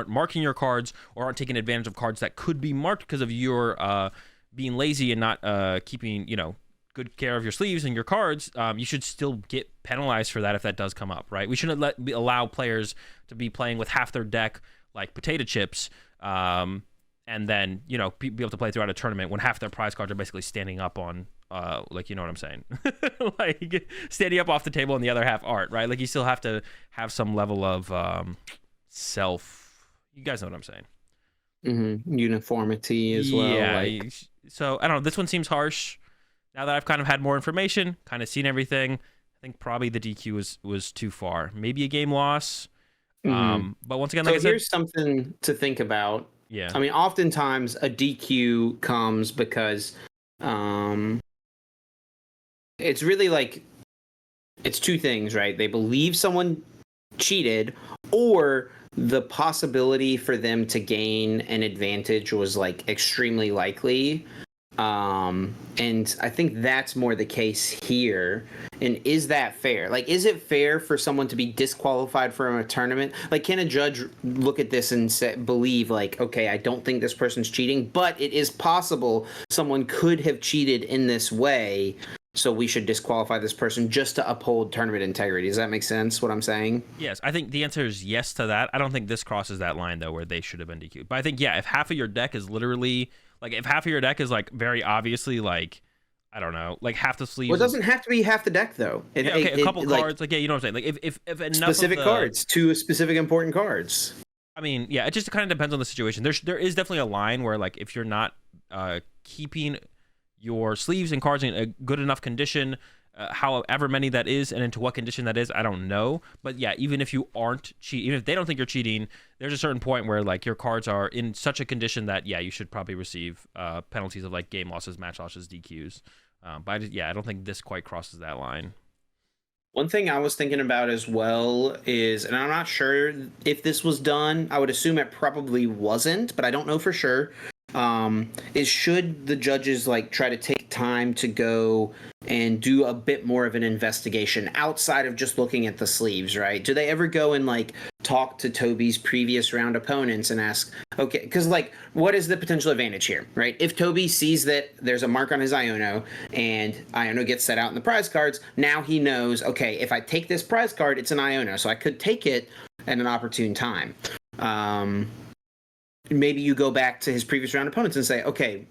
marking your cards or aren't taking advantage of cards that could be marked because of your being lazy and not keeping good care of your sleeves and your cards, you should still get penalized for that if that does come up, right? We shouldn't allow players to be playing with half their deck like potato chips, and then be able to play throughout a tournament when half their prize cards are basically standing up on, like, you know what I'm saying, like standing up off the table and the other half aren't, right? Like you still have to have some level of you guys know what I'm saying. Mm-hmm. Uniformity as well. Yeah. So I don't know. This one seems harsh. Now that I've kind of had more information, kind of seen everything, I think probably the DQ was too far. Maybe a game loss. Mm-hmm. But once again, like I said, here's something to think about. Yeah. I mean, oftentimes a DQ comes because it's really like it's two things, right? They believe someone cheated, or the possibility for them to gain an advantage was like extremely likely. And I think that's more the case here. And is that fair? Like, is it fair for someone to be disqualified from a tournament? Like, can a judge look at this and believe, like, okay, I don't think this person's cheating, but it is possible someone could have cheated in this way, so we should disqualify this person just to uphold tournament integrity? Does that make sense, what I'm saying? Yes, I think the answer is yes to that. I don't think this crosses that line, though, where they should have been DQ'd. But I think, yeah, if half of your deck is literally... Like, if half of your deck is, like, very obviously, like, I don't know, like, half the sleeves... Well, it doesn't have to be half the deck, though. A couple cards, like, yeah, you know what I'm saying? Like, if enough specific of the, cards, two specific important cards. I mean, yeah, it just kind of depends on the situation. There is definitely a line where, like, if you're not keeping your sleeves and cards in a good enough condition, however many that is, and into what condition that is, I don't know. But yeah, even if you aren't cheating, even if they don't think you're cheating, there's a certain point where like your cards are in such a condition that yeah, you should probably receive penalties of like game losses, match losses, DQs. But I don't think this quite crosses that line. One thing I was thinking about as well is, and I'm not sure if this was done, I would assume it probably wasn't, but I don't know for sure, is should the judges like try to take time to go and do a bit more of an investigation outside of just looking at the sleeves, right? Do they ever go and like talk to Toby's previous round opponents and ask, okay, because like, what is the potential advantage here, right? If Toby sees that there's a mark on his Iono and Iono gets set out in the prize cards, now he knows, okay, if I take this prize card, it's an Iono, so I could take it at an opportune time. Maybe you go back to his previous round opponents and say, okay,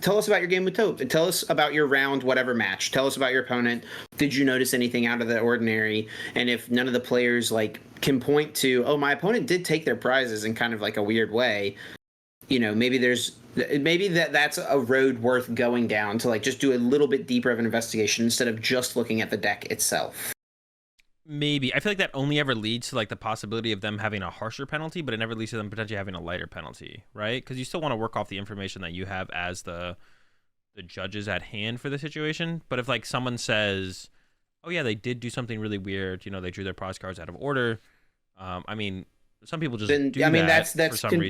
tell us about your game with Toby. Tell us about your round, whatever match. Tell us about your opponent. Did you notice anything out of the ordinary? And if none of the players like can point to, oh, my opponent did take their prizes in kind of like a weird way, you know, maybe that's a road worth going down to like just do a little bit deeper of an investigation instead of just looking at the deck itself. Maybe. I feel like that only ever leads to like the possibility of them having a harsher penalty, but it never leads to them potentially having a lighter penalty, right? Because you still want to work off the information that you have as the judges at hand for the situation. But if like someone says, oh yeah, they did do something really weird, you know, they drew their prize cards out of order. I mean, some people just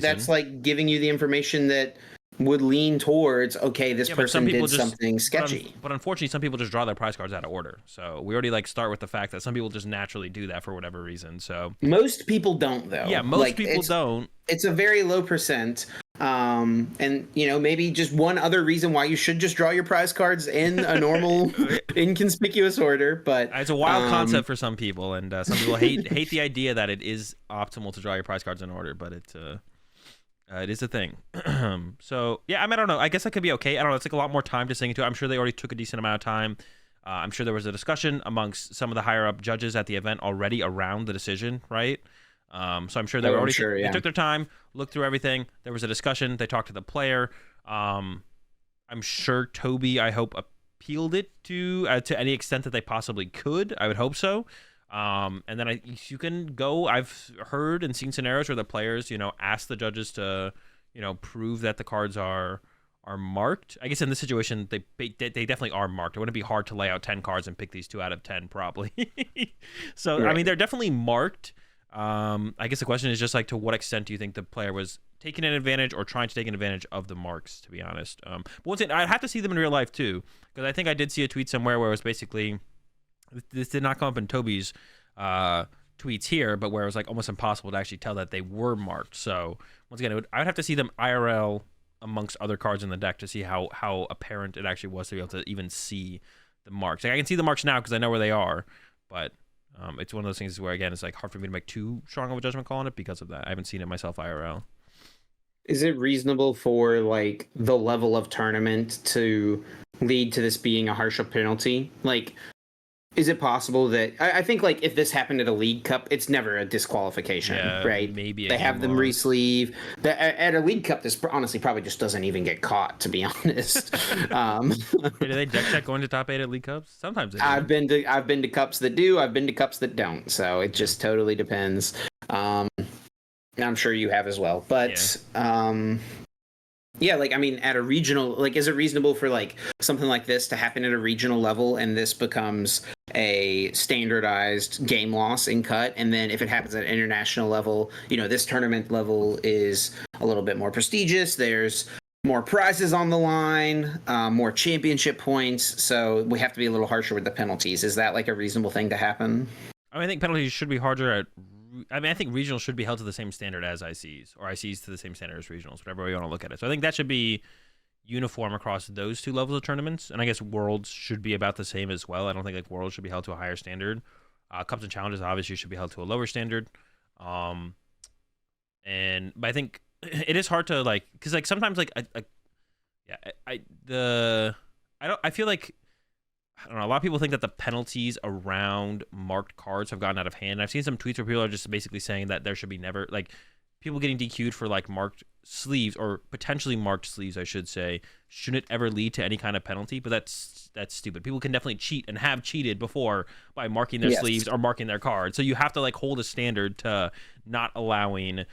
that's like giving you the information that would lean towards, okay, this person did something sketchy. But unfortunately, some people just draw their prize cards out of order. So we already like start with the fact that some people just naturally do that for whatever reason. So most people don't, though. Yeah, most people don't. It's a very low percent. And you know, maybe just one other reason why you should just draw your prize cards in a normal inconspicuous order, but it's a wild concept for some people, and some people hate the idea that it is optimal to draw your prize cards in order, but it is a thing. So yeah, I mean, I don't know. I guess that could be okay. I don't know. It's like a lot more time to sink into. I'm sure they already took a decent amount of time. I'm sure there was a discussion amongst some of the higher up judges at the event already around the decision, right? So I'm sure they they took their time, looked through everything. There was a discussion. They talked to the player. I'm sure Toby, I hope, appealed it to any extent that they possibly could. I would hope so. And then you can go. I've heard and seen scenarios where the players, you know, ask the judges to, you know, prove that the cards are marked. I guess in this situation, they definitely are marked. It wouldn't be hard to lay out 10 cards and pick these 2 out of 10, probably. So right. I mean, they're definitely marked. I guess the question is just like, to what extent do you think the player was taking an advantage or trying to take an advantage of the marks, to be honest. But once again, I'd have to see them in real life too, because I think I did see a tweet somewhere where it was basically, this did not come up in Toby's tweets here, but where it was like almost impossible to actually tell that they were marked. So once again, I would have to see them IRL amongst other cards in the deck to see how apparent it actually was to be able to even see the marks. Like, I can see the marks now because I know where they are, but it's one of those things where, again, it's like hard for me to make too strong of a judgment call on it because of that. I haven't seen it myself IRL. Is it reasonable for like the level of tournament to lead to this being a harsher penalty? Like, is it possible that I think like if this happened at a League Cup, it's never a disqualification, right? Maybe they have them re-sleeve. At a League Cup, this honestly probably just doesn't even get caught, to be honest. Do they deck check going to top 8 at League Cups? Sometimes they do. I've been to cups that do. I've been to cups that don't. So it just totally depends. I'm sure you have as well, but yeah, like, I mean, at a regional, like, is it reasonable for like something like this to happen at a regional level and this becomes a standardized game loss in cut? And then if it happens at an international level, you know, this tournament level is a little bit more prestigious. There's more prizes on the line, more championship points. So we have to be a little harsher with the penalties. Is that like a reasonable thing to happen? I think penalties should be harder at. I mean, I think regionals should be held to the same standard as ICs, or ICs to the same standard as regionals, whatever way you want to look at it. So I think that should be uniform across those two levels of tournaments. And I guess Worlds should be about the same as well. I don't think like Worlds should be held to a higher standard. Cups and Challenges obviously should be held to a lower standard. But I think it is hard to like, because like sometimes like I feel like, I don't know, a lot of people think that the penalties around marked cards have gotten out of hand. I've seen some tweets where people are just basically saying that there should be never, like, people getting DQ'd for, like, marked sleeves, or potentially marked sleeves, I should say, shouldn't ever lead to any kind of penalty, but that's stupid. People can definitely cheat and have cheated before by marking their sleeves or marking their cards. So you have to, like, hold a standard to not allowing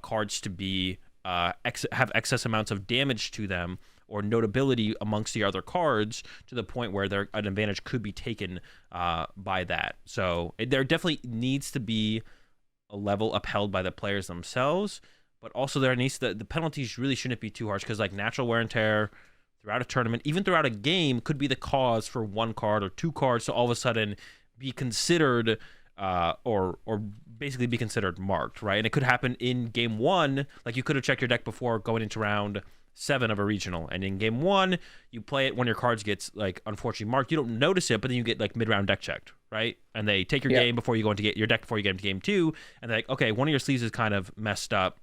cards to be, have excess amounts of damage to them, or notability amongst the other cards to the point where an advantage could be taken by that. So there definitely needs to be a level upheld by the players themselves, but also there needs to, the penalties really shouldn't be too harsh, because like natural wear and tear throughout a tournament, even throughout a game, could be the cause for one card or two cards to all of a sudden be considered or basically be considered marked, right? And it could happen in game one. Like, you could have checked your deck before going into round 7 of a regional, and in game 1 you play it, when your cards gets like unfortunately marked, you don't notice it, but then you get like mid-round deck checked, right? And they take your game before you go into get your deck before you get into game 2, and they're like, okay, one of your sleeves is kind of messed up.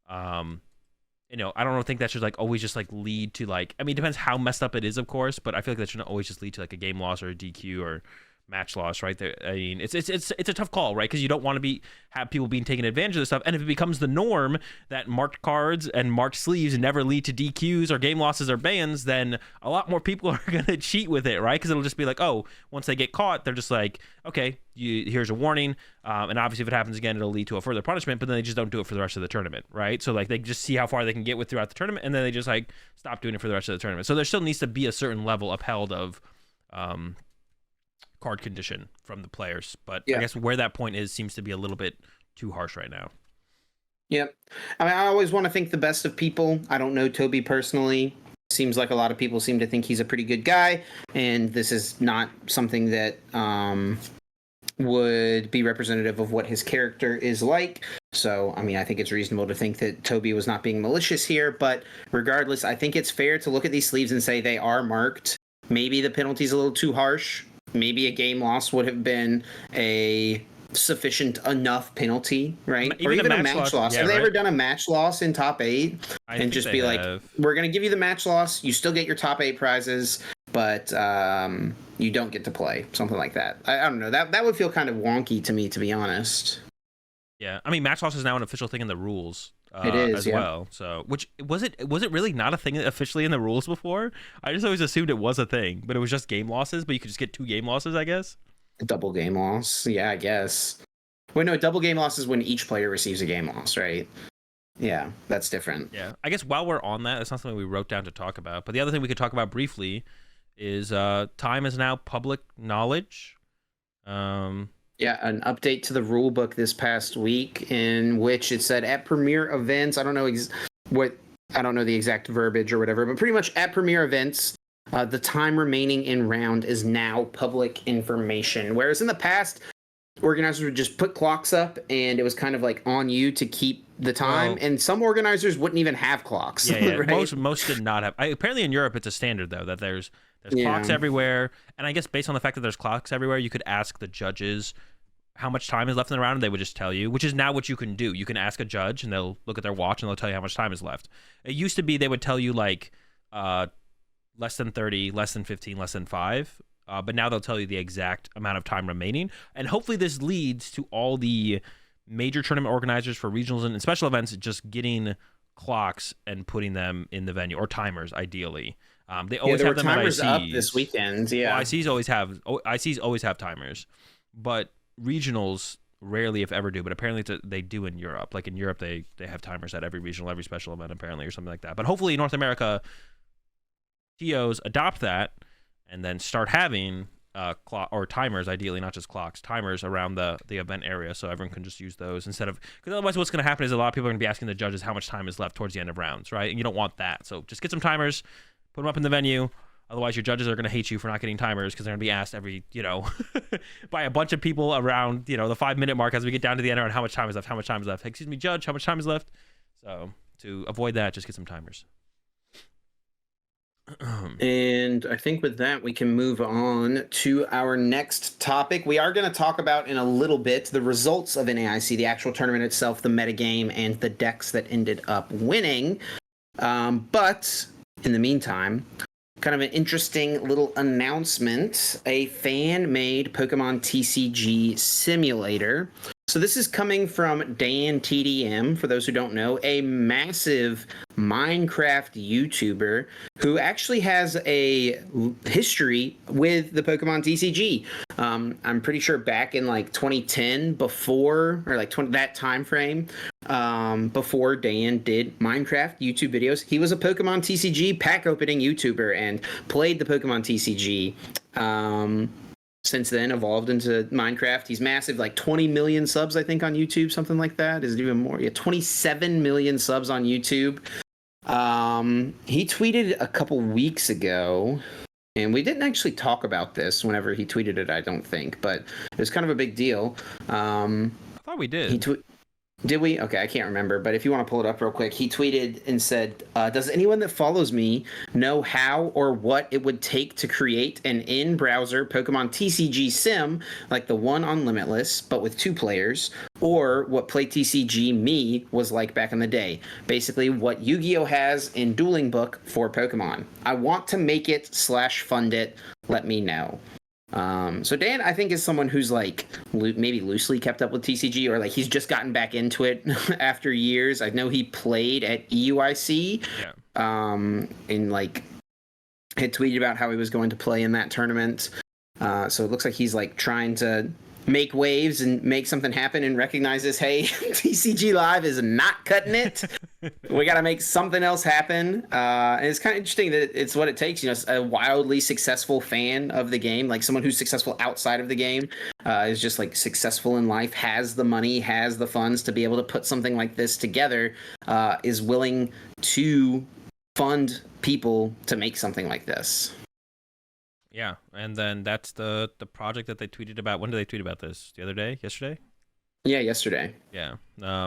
You know, I don't think that should like always just like lead to like, I mean, it depends how messed up it is, of course, but I feel like that shouldn't always just lead to like a game loss or a DQ or match loss, right? There, I mean, it's a tough call, right? Because you don't want to have people being taken advantage of this stuff. And if it becomes the norm that marked cards and marked sleeves never lead to DQs or game losses or bans, then a lot more people are gonna cheat with it, right? Because it'll just be like, oh, once they get caught, they're just like, okay, here's a warning, and obviously if it happens again, it'll lead to a further punishment. But then they just don't do it for the rest of the tournament, right? So like they just see how far they can get with throughout the tournament, and then they just like stop doing it for the rest of the tournament. So there still needs to be a certain level upheld of card condition from the players, but I guess where that point is seems to be a little bit too harsh right now. Yep. I mean, I always want to think the best of people. I don't know Toby personally. Seems like a lot of people seem to think he's a pretty good guy, and this is not something that would be representative of what his character is like. So, I mean, I think it's reasonable to think that Toby was not being malicious here, but regardless, I think it's fair to look at these sleeves and say they are marked. Maybe the penalty's a little too harsh. Maybe a game loss would have been a sufficient enough penalty, right? Or even a match loss. Yeah, have they ever done a match loss in top 8 and just be like, we're going to give you the match loss, you still get your top 8 prizes, but you don't get to play, something like that. I don't know. That would feel kind of wonky to me, to be honest. Yeah, I mean, match loss is now an official thing in the rules. It is as well. So, which was it really not a thing officially in the rules before? I just always assumed it was a thing, but it was just game losses. But you could just get 2 game losses, I guess. Double game loss, yeah, I guess. Wait, no, double game loss is when each player receives a game loss, right? Yeah, that's different. Yeah, I guess while we're on that, that's not something we wrote down to talk about. But the other thing we could talk about briefly is time is now public knowledge. Yeah, an update to the rule book this past week in which it said at premier events, I don't know the exact verbiage or whatever, but pretty much at premier events, the time remaining in round is now public information. Whereas in the past, organizers would just put clocks up and it was kind of like on you to keep the time. And some organizers wouldn't even have clocks. Yeah, right? most did not have. Apparently in Europe, it's a standard though that there's clocks everywhere. And I guess based on the fact that there's clocks everywhere, you could ask the judges how much time is left in the round, and they would just tell you, which is now what you can do. You can ask a judge, and they'll look at their watch, and they'll tell you how much time is left. It used to be they would tell you, like, less than 30, less than 15, less than 5, but now they'll tell you the exact amount of time remaining, and hopefully this leads to all the major tournament organizers for regionals and special events just getting clocks and putting them in the venue, or timers, ideally. They always have them at timers ICs. up this weekend, yeah. Well, ICs always have timers, but regionals rarely, if ever, do. But apparently they do in Europe. Like in Europe, they have timers at every regional, every special event, apparently, or something like that. But hopefully, North America TOs adopt that and then start having clock or timers, ideally, not just clocks, timers around the event area, so everyone can just use those instead of, because otherwise, what's going to happen is a lot of people are going to be asking the judges how much time is left towards the end of rounds, right? And you don't want that. So just get some timers, put them up in the venue. Otherwise, your judges are going to hate you for not getting timers because they're going to be asked every, by a bunch of people around, the 5-minute mark as we get down to the end around how much time is left, Excuse me, judge, how much time is left? So to avoid that, just get some timers. And I think with that, we can move on to our next topic. We are going to talk about in a little bit the results of NAIC, the actual tournament itself, the metagame, and the decks that ended up winning. But in the meantime, kind of an interesting little announcement. A fan-made Pokemon TCG simulator. So this is coming from Dan TDM, for those who don't know, a massive Minecraft YouTuber who actually has a history with the Pokemon TCG. I'm pretty sure back in like 2010, before, or like that time frame, before Dan did Minecraft YouTube videos, he was a Pokemon TCG pack opening YouTuber and played the Pokemon TCG. Since then evolved into Minecraft. He's massive, like 20 million subs, I think, on YouTube, something like that. Is it even more? Yeah, 27 million subs on YouTube. He tweeted a couple weeks ago, and we didn't actually talk about this whenever he tweeted it, I don't think, but it was kind of a big deal. I thought we He did. Did we? Okay, I can't remember. But if you want to pull it up real quick, he tweeted and said, does anyone that follows me know how or what it would take to create an in-browser Pokemon TCG sim like the one on Limitless, but with 2 players, or what Play TCG Me was like back in the day? Basically, what Yu-Gi-Oh has in Dueling Book for Pokemon. I want to make it / fund it. Let me know. So Dan, I think, is someone who's like maybe loosely kept up with TCG, or like he's just gotten back into it after years. I know he played at EUIC, Yeah. and like had tweeted about how he was going to play in that tournament. So it looks like he's like trying to make waves and make something happen and recognizes, hey, TCG Live is not cutting it. We got to make something else happen. And it's kind of interesting that it's what it takes. You know, a wildly successful fan of the game, like someone who's successful outside of the game, is just like successful in life, has the money, has the funds to be able to put something like this together, is willing to fund people to make something like this. Yeah, and then that's the project that they tweeted about. When did they tweet about this? The other day? Yesterday? Yeah, yesterday. Yeah.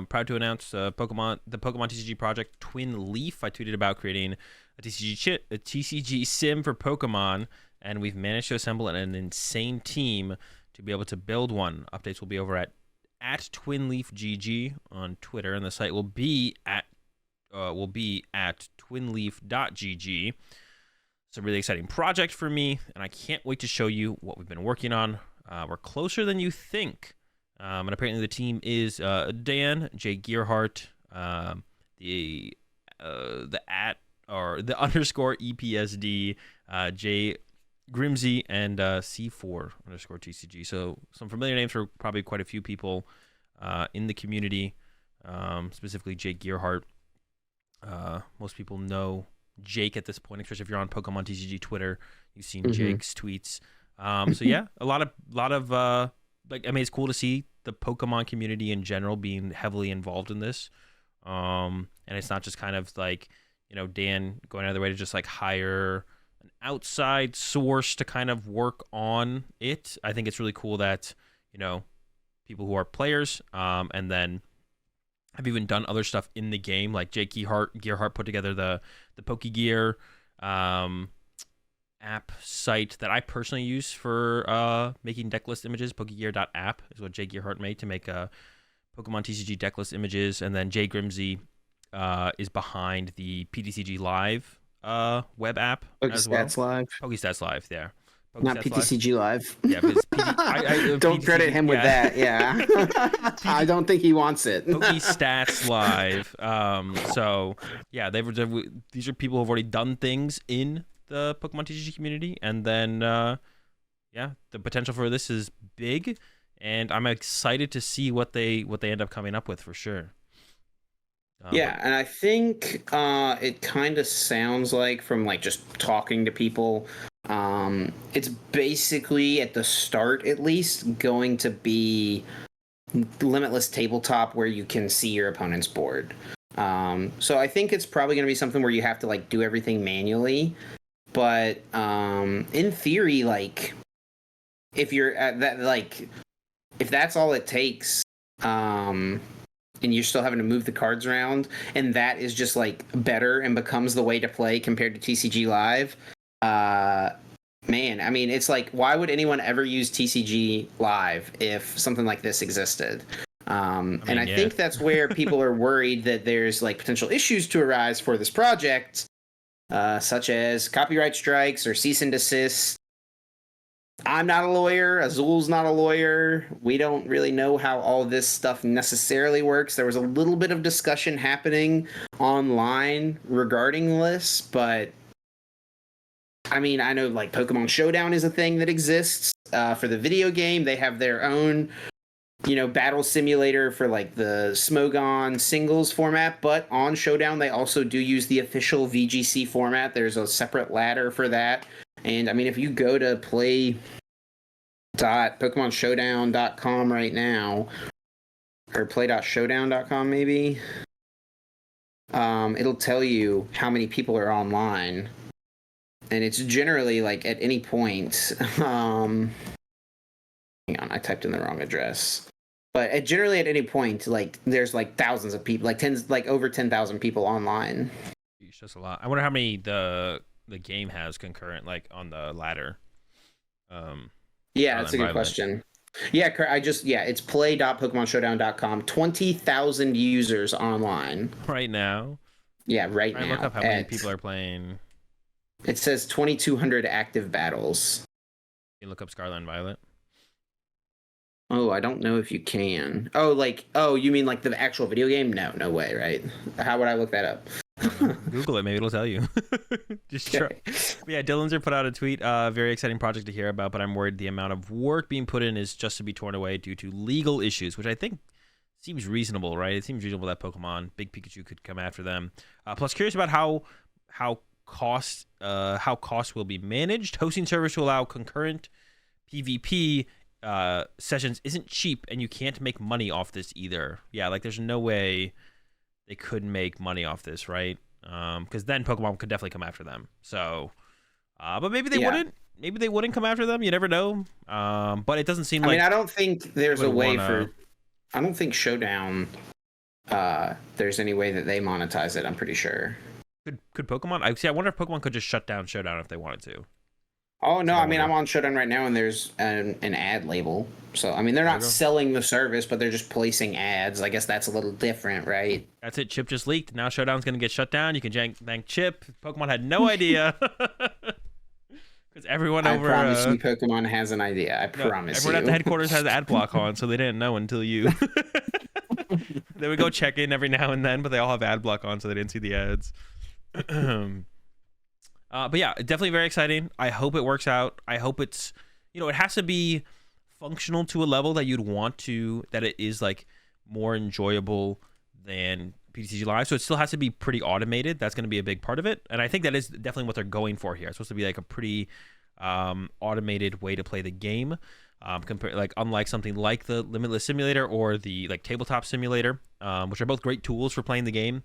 Proud to announce the Pokemon TCG project Twin Leaf. I tweeted about creating a TCG sim for Pokemon, and we've managed to assemble an insane team to be able to build one. Updates will be over at TwinLeafGG on Twitter, and the site will be at twinleaf.gg. It's a really exciting project for me, and I can't wait to show you what we've been working on. We're closer than you think. And apparently the team is Dan, Jay Gearhart, the underscore EPSD, Jay Grimsey, and C4 underscore TCG. So some familiar names for probably quite a few people in the community, specifically Jay Gearhart. Most people know Jake at this point, especially if you're on Pokemon TCG Twitter. You've seen Jake's tweets. So yeah, a lot of like, I mean, it's cool to see the Pokemon community in general being heavily involved in this. And it's not just kind of like, you know, Dan going out of the way to just like hire an outside source to kind of work on it. I think it's really cool that, you know, people who are players, and then have even done other stuff in the game, like Jake Gearhart put together the Pokegear app site that I personally use for making decklist images. Pokegear.app is what Jay Gearhart made to make Pokemon TCG decklist images, and then Jay Grimsey is behind the PTCG Live web app as well. Pokestats Live. Pokestats Live, there. Not PTCG Live. Yeah, because don't credit him with that. Yeah, I don't think he wants it. Pokestats Live. So yeah, these are people who've already done things in the Pokemon TCG community, and then yeah, the potential for this is big, and I'm excited to see what they end up coming up with for sure. Yeah, and I think it kind of sounds like, from like just talking to people, it's basically at the start at least going to be limitless tabletop where you can see your opponent's board. So I think it's probably going to be something where you have to like do everything manually, but in theory, like if you're at that, like if that's all it takes, and you're still having to move the cards around, and that is just like better and becomes the way to play compared to TCG Live, man, I mean, it's like, why would anyone ever use TCG Live if something like this existed? And I think that's where people are worried that there's like potential issues to arise for this project, such as copyright strikes or cease and desist. I'm not a lawyer. Azul's not a lawyer. We don't really know how all this stuff necessarily works. There was a little bit of discussion happening online regarding this, but I mean, I know like Pokemon Showdown is a thing that exists for the video game. They have their own, you know, battle simulator for like the Smogon singles format, but on Showdown they also do use the official VGC format. There's a separate ladder for that. And I mean, if you go to play.pokemonshowdown.com right now, or play.showdown.com maybe, it'll tell you how many people are online, and it's generally like at any point. Hang on, I typed in the wrong address. But generally at any point, like there's like thousands of people, like over 10,000 people online. It's just a lot. I wonder how many the game has concurrent, like on the ladder. Yeah, that's a good question. Yeah, it's play.pokemonshowdown.com. 20,000 users online right now. Yeah, right now. Look up how many people are playing. It says 2,200 active battles. You look up Scarlet and Violet. Oh, I don't know if you can. Oh, you mean like the actual video game? No way, right? How would I look that up? Google it, maybe it'll tell you. Just try. Yeah, Dillinger put out a tweet. Very exciting project to hear about, but I'm worried the amount of work being put in is just to be torn away due to legal issues, which I think seems reasonable, right? It seems reasonable that Pokemon, Big Pikachu, could come after them. Plus, curious about how costs will be managed. Hosting service to allow concurrent PvP sessions isn't cheap, and you can't make money off this either. Yeah, like there's no way they could make money off this, right? Because then Pokemon could definitely come after them. So, but maybe they wouldn't. Maybe they wouldn't come after them. You never know. But it doesn't seem like. I mean, I don't think there's a way for. I don't think Showdown. There's any way that they monetize it. I'm pretty sure. Could Pokemon? I wonder if Pokemon could just shut down Showdown if they wanted to. Oh no! I mean, I'm on Showdown right now, and there's an ad label. So I mean, they're not selling the service, but they're just placing ads. I guess that's a little different, right? That's it. Chip just leaked. Now Showdown's gonna get shut down. You can thank Chip. Pokemon had no idea. Because everyone over. I promise you, Pokemon has an idea. I promise everyone at the headquarters has ad block on, so they didn't know until you. They would go check in every now and then, but they all have ad block on, so they didn't see the ads. But yeah, definitely very exciting. I hope it works out. I hope it's, it has to be functional to a level that you'd want to, that it is like more enjoyable than PTCG Live. So it still has to be pretty automated. That's going to be a big part of it. And I think that is definitely what they're going for here. It's supposed to be like a pretty automated way to play the game. Unlike something like the Limitless Simulator or the like Tabletop Simulator, which are both great tools for playing the game.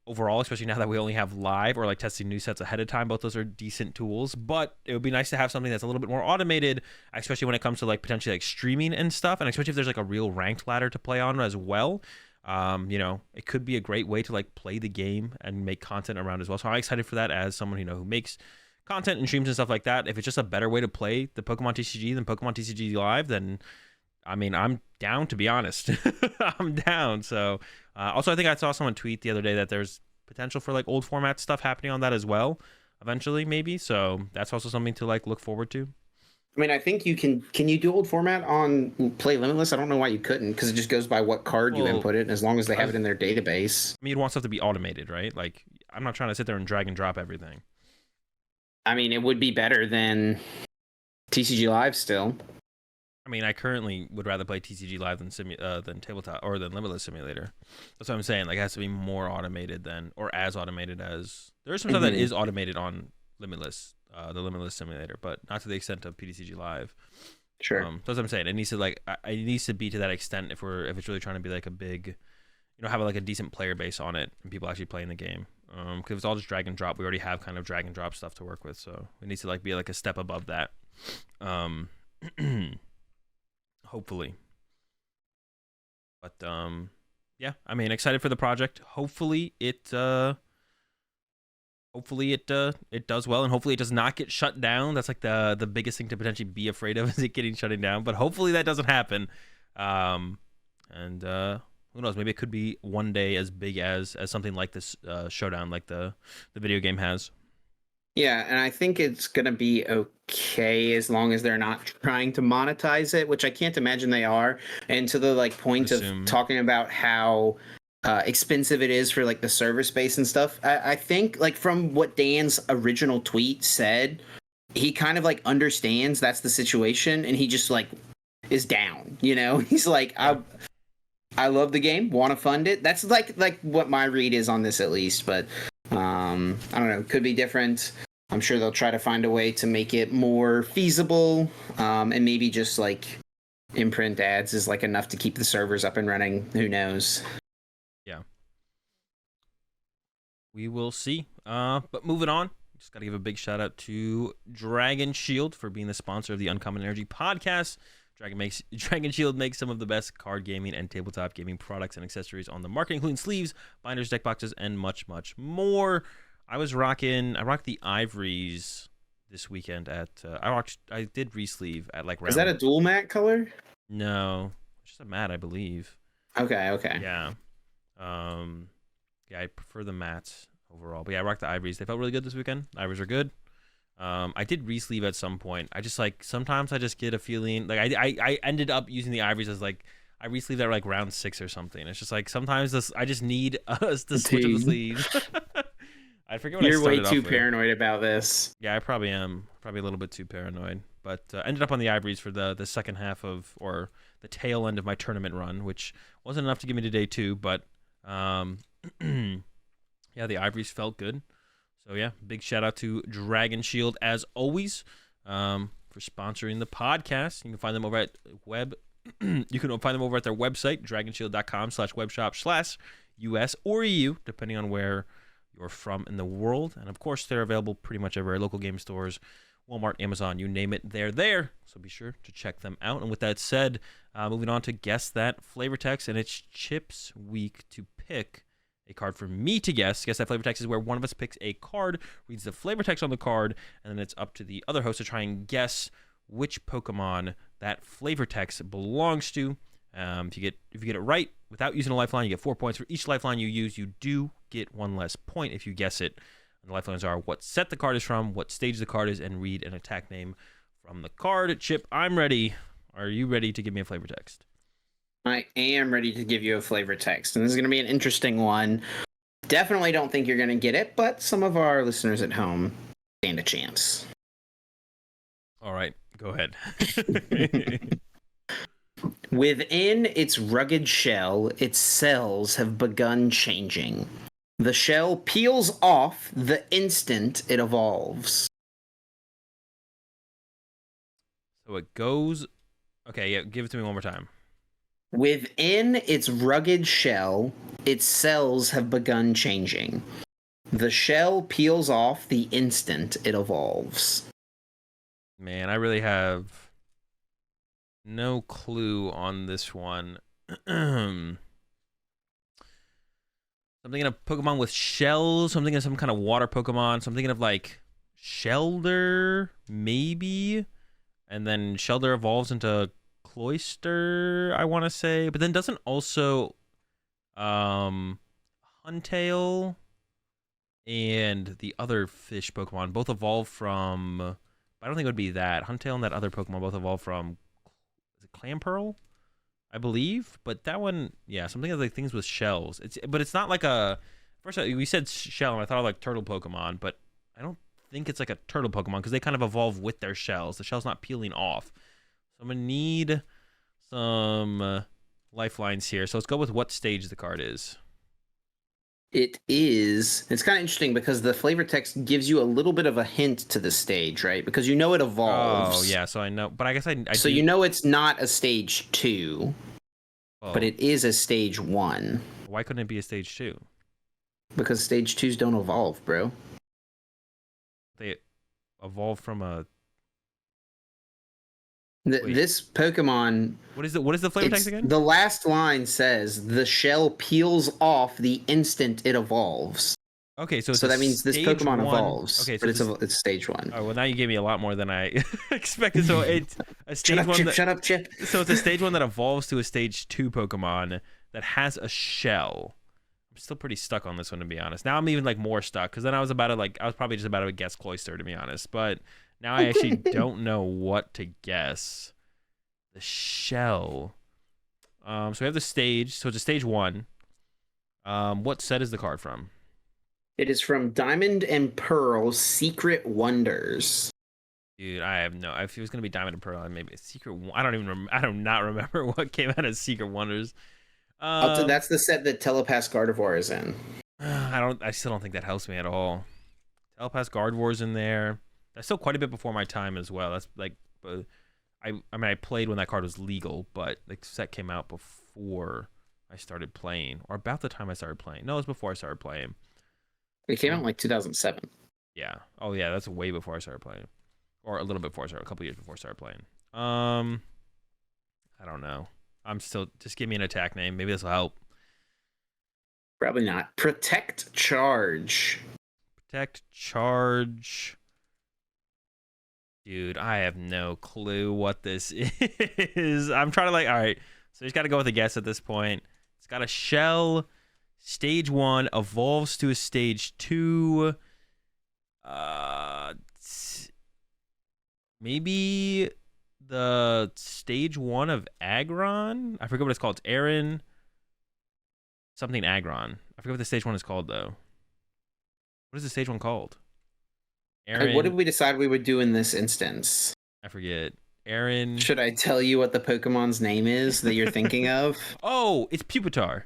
Overall, especially now that we only have live or like testing new sets ahead of time, both those are decent tools. But it would be nice to have something that's a little bit more automated, especially when it comes to like potentially like streaming and stuff, and especially if there's like a real ranked ladder to play on as well. It could be a great way to like play the game and make content around as well. So I'm excited for that as someone who makes content and streams and stuff like that. If it's just a better way to play the Pokemon TCG than Pokemon TCG Live, then I mean, I'm down, to be honest. I'm down. So, also, I think I saw someone tweet the other day that there's potential for like old format stuff happening on that as well, eventually, maybe. So that's also something to like look forward to. I mean, I think you can you do old format on Play Limitless? I don't know why you couldn't, because it just goes by what card you input it, as long as they have it in their database. I mean, you'd want stuff to be automated, right? Like, I'm not trying to sit there and drag and drop everything. I mean, it would be better than TCG Live still. I mean, I currently would rather play TCG Live than Tabletop or than Limitless Simulator. That's what I'm saying. Like, it has to be more automated or as automated as. There is some stuff that is automated on Limitless, the Limitless Simulator, but not to the extent of PTCG Live. Sure. That's what I'm saying. It needs to it needs to be to that extent if it's really trying to be like a big, have like a decent player base on it and people actually playing the game. Because if it's all just drag and drop, we already have kind of drag and drop stuff to work with, so it needs to like be like a step above that. Hopefully. But yeah, I mean, excited for the project. Hopefully it does well, and hopefully it does not get shut down. That's like the biggest thing to potentially be afraid of, is it getting shutting down. But hopefully that doesn't happen. Who knows? Maybe it could be one day as big as something like this Showdown, like the video game has. Yeah, and I think it's going to be okay as long as they're not trying to monetize it, which I can't imagine they are. And to the like point of talking about how expensive it is for like the server space and stuff, I think like from what Dan's original tweet said, he kind of like understands that's the situation, and he just like is down, He's like, I love the game, want to fund it. That's like what my read is on this, at least, but I don't know, could be different. I'm sure they'll try to find a way to make it more feasible, and maybe just like imprint ads is like enough to keep the servers up and running. Who knows? Yeah. We will see. But moving on, just got to give a big shout out to Dragon Shield for being the sponsor of the Uncommon Energy podcast. Dragon Shield makes some of the best card gaming and tabletop gaming products and accessories on the market, including sleeves, binders, deck boxes, and much, much more. I rocked the Ivories this weekend at I did re-sleeve at like round. Is that a dual matte color? No, it's just a matte, I believe. Okay. Yeah. Yeah, I prefer the mattes overall. But yeah, I rocked the Ivories. They felt really good this weekend. The Ivories are good. I did re-sleeve at some point. I just sometimes I just get a feeling like I ended up using the Ivories as like I re-sleeved at like round 6 or something. It's just like sometimes I just need us to switch up the sleeves. I forget what You're I way started too off with. paranoid about this. Yeah, I probably am. Probably a little bit too paranoid. But ended up on the Ivories for the second half of, or the tail end of my tournament run, which wasn't enough to get me to day 2, but yeah, the Ivories felt good. So yeah, big shout out to Dragon Shield as always for sponsoring the podcast. You can find them over at you can find them over at their website, dragonshield.com/webshop/US or EU, depending on where you're from in the world. And of course, they're available pretty much everywhere. Local game stores, Walmart, Amazon, you name it, they're there. So be sure to check them out. And with that said, moving on to Guess That Flavor Text, and it's Chip's week to pick a card for me to guess. Guess That Flavor Text is where one of us picks a card, reads the flavor text on the card, and then it's up to the other host to try and guess which Pokemon that flavor text belongs to. If you get it right without using a lifeline, you get 4 points. For each lifeline you use, you do get 1 less point if you guess it. And the lifelines are what set the card is from, what stage the card is, and read an attack name from the card. Chip, I'm ready. Are you ready to give me a flavor text? I am ready to give you a flavor text, and this is going to be an interesting one. Definitely don't think you're going to get it, but some of our listeners at home stand a chance. All right, go ahead. Within its rugged shell, its cells have begun changing. The shell peels off the instant it evolves. So it goes... Okay, yeah, give it to me one more time. Within its rugged shell, its cells have begun changing. The shell peels off the instant it evolves. Man, I really have no clue on this one. I'm thinking of Pokemon with shells. I'm thinking of some kind of water Pokemon. So I'm thinking of like Shelder, maybe. And then Shelder evolves into Cloyster, I want to say. But then doesn't also Huntail and the other fish Pokemon both evolve from... I don't think it would be that. Huntail and that other Pokemon both evolved from, is it Clamperl? I believe. But that one, yeah, something of like things with shells. But it's not like a... First, we said shell, and I thought of like turtle Pokemon, but I don't think it's like a turtle Pokemon because they kind of evolve with their shells. The shell's not peeling off. So I'm going to need some lifelines here. So let's go with what stage the card is. It is. It's kind of interesting because the flavor text gives you a little bit of a hint to the stage, right? Because you know it evolves. Oh, yeah, so I know. But I guess I so do... you know it's not a stage 2, but it is a stage 1. Why couldn't it be a stage 2? Because stage 2s don't evolve, bro. They evolve from a... This Pokemon... What is the flavor text again? The last line says, the shell peels off the instant it evolves. Okay, so that means this Pokemon evolves. Okay, so but it's stage 1. Oh, well, now you gave me a lot more than I expected. So it's a stage 1. Shut up, Chip. So it's a stage 1 that evolves to a stage 2 Pokemon that has a shell. I'm still pretty stuck on this one, to be honest. Now I'm even like more stuck because then I was probably just about to guess Cloyster, to be honest. But now I actually don't know what to guess. The shell. So we have the stage. So it's a stage 1. What set is the card from? It is from Diamond and Pearl Secret Wonders. Dude, I have no... If it was going to be Diamond and Pearl, maybe a Secret... I do not remember what came out of Secret Wonders. That's the set that Telepath Gardevoir is in. I still don't think that helps me at all. Telepath Gardevoir's in there. That's still quite a bit before my time as well. That's like... I played when that card was legal, but the set came out before I started playing. Or about the time I started playing. No, it was before I started playing. It came out in like 2007. Yeah. Oh yeah, that's way before I started playing, or a little bit before I started, a couple years before I started playing. I don't know. I'm still just give me an attack name. Maybe this will help. Probably not. Protect Charge. Protect Charge. Dude, I have no clue what this is. I'm trying to all right. So he's got to go with a guess at this point. It's got a shell. Stage 1 evolves to a stage 2. Maybe the stage 1 of Aggron? I forget what it's called. It's Aaron. Something Aggron. I forget what the stage 1 is called, though. What is the stage 1 called? Aaron. What did we decide we would do in this instance? I forget. Aaron. Should I tell you what the Pokemon's name is that you're thinking of? Oh, it's Pupitar.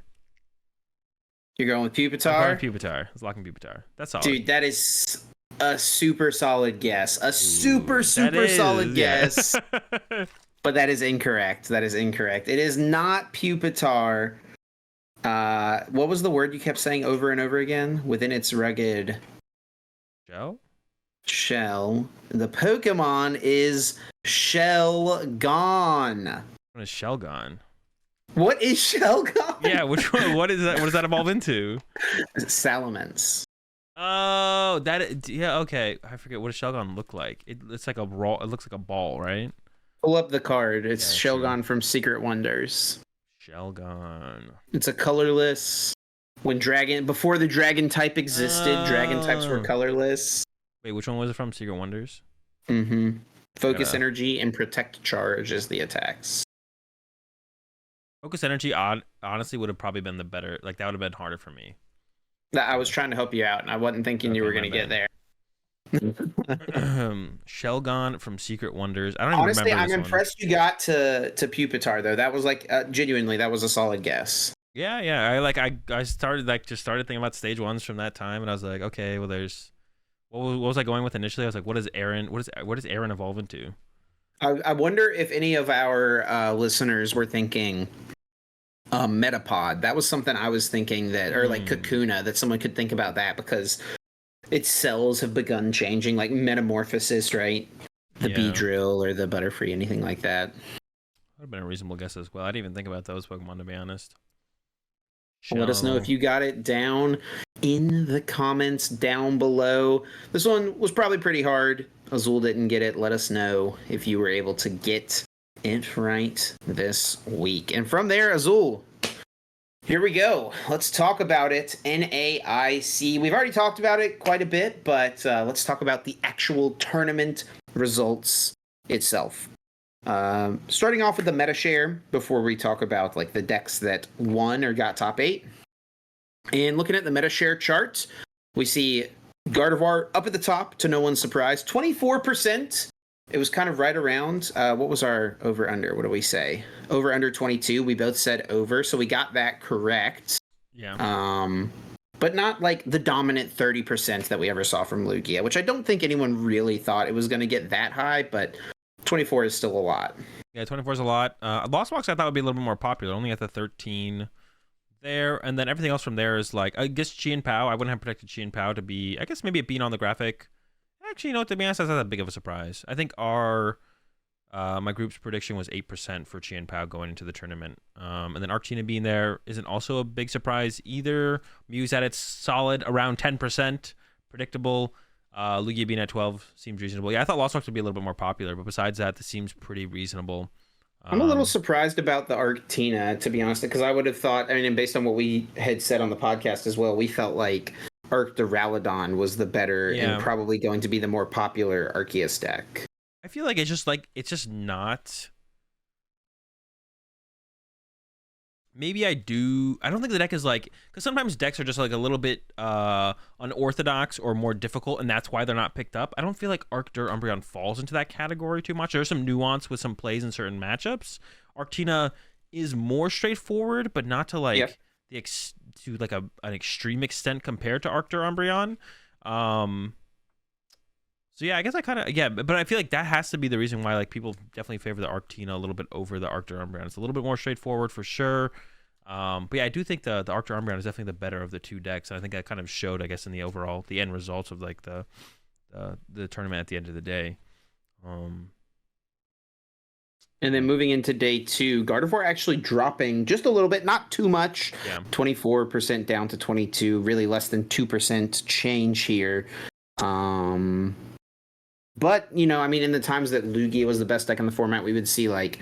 You're going with Pupitar? I'm going Pupitar. It's locking Pupitar. That's solid. Dude, that is a super solid guess. A super solid guess. But that is incorrect. That is incorrect. It is not Pupitar. What was the word you kept saying over and over again? Within its rugged shell. The Pokemon is Shelgon. What is Shelgon? What is Shelgon? Yeah, which one? What is that? What does that evolve into? Salamence. Oh, yeah. Okay, I forget. What does Shelgon look like? It's like a raw. It looks like a ball, right? Pull up the card. It's Shelgon from Secret Wonders. Shelgon. It's a colorless. Before the dragon type existed, dragon types were colorless. Wait, which one was it from? Secret Wonders? Mm-hmm. Focus Energy and Protect Charge is the attacks. Focus Energy, honestly, would have probably been the better. Like, that would have been harder for me. I was trying to help you out, and I wasn't thinking you were going to get there. Shelgon from Secret Wonders. I don't even Honestly, remember. I'm impressed you got to Pupitar, though. That was genuinely, that was a solid guess. Yeah. I started thinking about stage 1s from that time, and I was like, okay, well, there's what was I going with initially? I was like, what does Aaron evolve into? I wonder if any of our listeners were thinking Metapod. That was something I was thinking or like Kakuna, that someone could think about that, because its cells have begun changing, like Metamorphosis, right? The Beedrill or the Butterfree, anything like that. Would have been a reasonable guess as well. I didn't even think about those Pokemon, to be honest. Let us know if you got it down in the comments down below. This one was probably pretty hard. Azul didn't get it. Let us know if you were able to get it right this week. And from there, Azul, here we go. Let's talk about it. NAIC. We've already talked about it quite a bit, but let's talk about the actual tournament results itself. Starting off with the meta share before we talk about like the decks that won or got top 8. And looking at the meta share chart, we see Gardevoir up at the top, to no one's surprise. 24%. It was kind of right around. What was our over under? What do we say? Over under 22. We both said over, so we got that correct. Yeah. But not like the dominant 30% that we ever saw from Lugia, which I don't think anyone really thought it was going to get that high, but 24 is still a lot. Yeah, 24 is a lot. Lost Box I thought would be a little bit more popular, only at the 13 there, and then everything else from there is like, I guess Chi and Pao. I wouldn't have predicted Chi and Pao to be, I guess maybe it being on the graphic. Actually, you know what, to be honest, that's not that big of a surprise. I think my group's prediction was 8% for Chi and Pao going into the tournament. And then Arctina being there isn't also a big surprise either. Mew's at its solid around 10%, predictable. Lugia being at 12 seems reasonable. Yeah, I thought Lost Box would be a little bit more popular, but besides that, this seems pretty reasonable. I'm a little surprised about the Arctina, to be honest, because I would have thought, I mean, based on what we had said on the podcast as well, we felt like Duraludon was the better and probably going to be the more popular Arceus deck. I feel like it's just not. Maybe I don't think the deck is like, because sometimes decks are just like a little bit unorthodox or more difficult, and that's why they're not picked up. I don't feel like Umbreon falls into that category too much. There's some nuance with some plays in certain matchups. Arctina is more straightforward, but not to like an extreme extent compared to Umbreon. So yeah, I guess but I feel like that has to be the reason why like people definitely favor the Arctina a little bit over the Umbreon. It's a little bit more straightforward for sure. But yeah, I do think the Arctur Umbreon is definitely the better of the two decks, and I think that kind of showed, I guess, in the end results of like the tournament at the end of the day. And then moving into day 2, Gardevoir actually dropping just a little bit, not too much. Yeah. 24% down to 22, really less than 2% change here. But, you know, I mean, in the times that Lugia was the best deck in the format, we would see like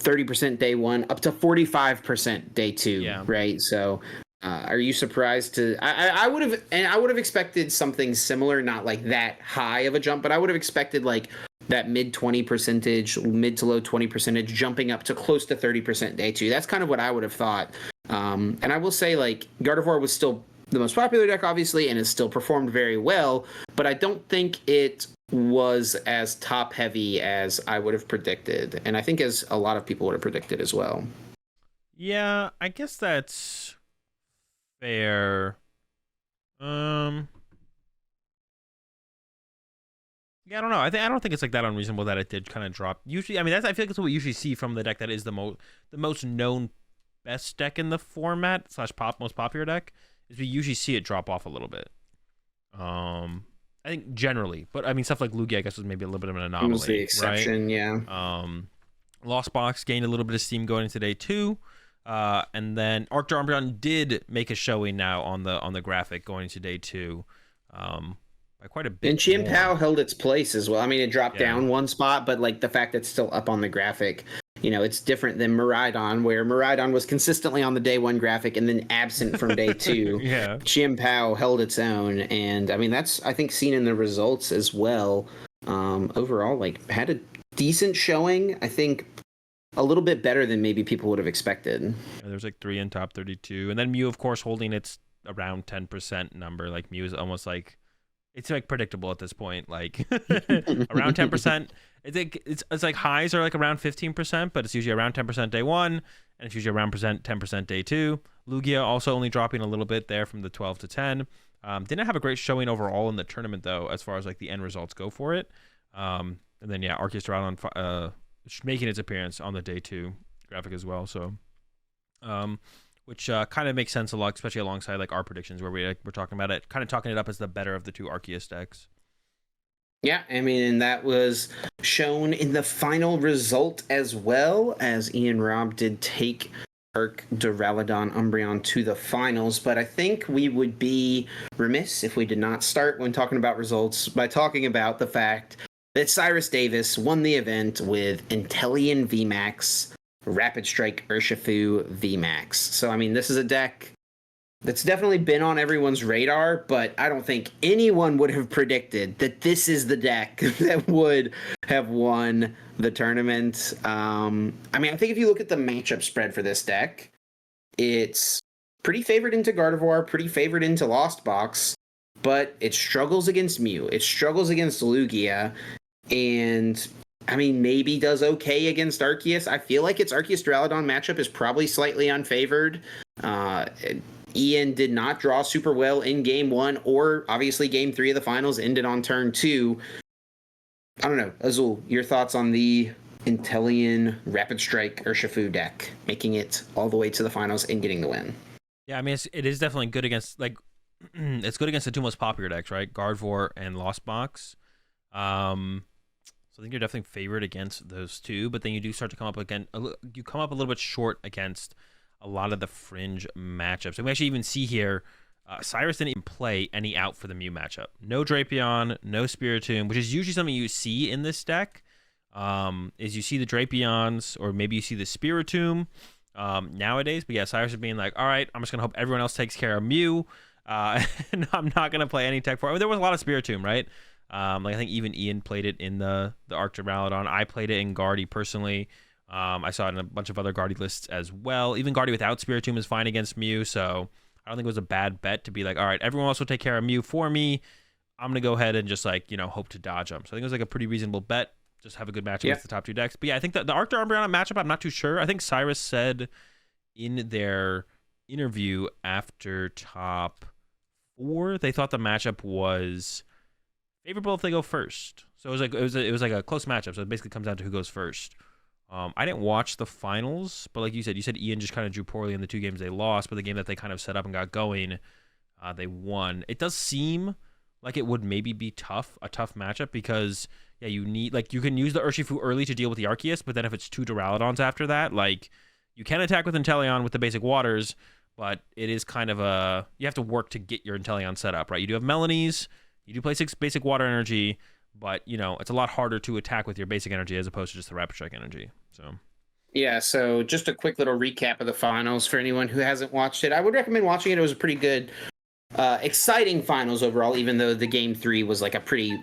30% day 1 up to 45% day 2, right? So are you surprised to I would have expected something similar, not like that high of a jump, but I would have expected like that mid to low 20% jumping up to close to 30% day 2. That's kind of what I would have thought. And I will say, like, Gardevoir was still the most popular deck, obviously, and has still performed very well, but I don't think it was as top heavy as I would have predicted, and I think as a lot of people would have predicted as well. Yeah, I guess that's fair. Yeah, I don't know. I don't think it's like that unreasonable that it did kind of drop. Usually, I mean, I feel like that's what we usually see from the deck that is the most known best deck in the format / most popular deck, is we usually see it drop off a little bit. I think generally, but I mean, stuff like Lugia, I guess, was maybe a little bit of an anomaly. It was the exception, right? Yeah. Lost Box gained a little bit of steam going into day 2. And then Arctur Umbreon did make a showing now on the graphic going into day 2. By quite a bit. And Chien-Pao held its place as well. I mean, it dropped down one spot, but like the fact that it's still up on the graphic, you know, it's different than Miraidon, where Miraidon was consistently on the day 1 graphic and then absent from day 2. Yeah. Chien-Pao held its own, and I mean that's, I think, seen in the results as well. Overall, like, had a decent showing. I think a little bit better than maybe people would have expected. Yeah, there's like 3 in top 32, and then Mew, of course, holding its around 10% number. Like, Mew is almost like, it's like predictable at this point, like around 10%. It's like highs are like around 15%, but it's usually around 10% day 1, and it's usually around 10% day 2. Lugia also only dropping a little bit there from the 12 to 10. Didn't have a great showing overall in the tournament though, as far as like the end results go for it. And then yeah, Arceus Duraludon making its appearance on the day 2 graphic as well. So, which kind of makes sense a lot, especially alongside like our predictions where we're talking about it, kind of talking it up as the better of the 2 Arceus decks. Yeah, I mean, and that was shown in the final result as well, as Ian Robb did take Duraludon Umbreon to the finals. But I think we would be remiss if we did not start, when talking about results, by talking about the fact that Cyrus Davis won the event with Inteleon VMAX, Rapid Strike Urshifu VMAX. So, I mean, this is a deck that's definitely been on everyone's radar, but I don't think anyone would have predicted that this is the deck that would have won the tournament. I mean, I think if you look at the matchup spread for this deck, it's pretty favored into Gardevoir, pretty favored into Lost Box, but it struggles against Mew. It struggles against Lugia, and I mean, maybe does okay against Arceus. I feel like its Arceus Duraludon matchup is probably slightly unfavored. Ian did not draw super well in game 1, or obviously game 3 of the finals ended on turn 2. I don't know, Azul, your thoughts on the Inteleon Rapid Strike Urshifu deck, making it all the way to the finals and getting the win? Yeah, I mean, it is definitely good against, like, it's good against the 2 most popular decks, right? Gardevoir and Lost Box. So I think you're definitely favored against those 2, but then you do start to come up again. You come up a little bit short against a lot of the fringe matchups. And we actually even see here, Cyrus didn't even play any out for the Mew matchup. No Drapion, no Spiritomb, which is usually something you see in this deck. Is you see the Drapions, or maybe you see the Spiritomb nowadays. But yeah, Cyrus is being like, all right, I'm just gonna hope everyone else takes care of Mew, and I'm not gonna play any tech for it. I mean, there was a lot of Spiritomb, right? Like I think even Ian played it in the Arctur Duraludon. I played it in Guardy personally. I saw it in a bunch of other Guardy lists as well. Even Guardy without Spiritomb is fine against Mew, so I don't think it was a bad bet to be like, all right, everyone else will take care of Mew for me. I'm going to go ahead and just, like, you know, hope to dodge them. So I think it was like a pretty reasonable bet. Just have a good match against the top 2 decks. But yeah, I think that the Arctur Umbreon matchup, I'm not too sure. I think Cyrus said in their interview after top 4, they thought the matchup was favorable if they go first. So it was like a close matchup. So it basically comes down to who goes first. I didn't watch the finals, but like you said Ian just kind of drew poorly in the 2 games they lost, but the game that they kind of set up and got going, they won. It does seem like it would maybe be a tough matchup because yeah, you need like you can use the Urshifu early to deal with the Arceus, but then if it's 2 Duraludons after that, like you can attack with Inteleon with the basic waters, but it is kind of you have to work to get your Inteleon set up, right? You do have Melanies, you do play 6 basic water energy, but you know it's a lot harder to attack with your basic energy as opposed to just the Rapid Strike energy. So yeah, so just a quick little recap of the finals for anyone who hasn't watched it. I would recommend watching it. It was a pretty good, exciting finals overall, even though the game 3 was like a pretty,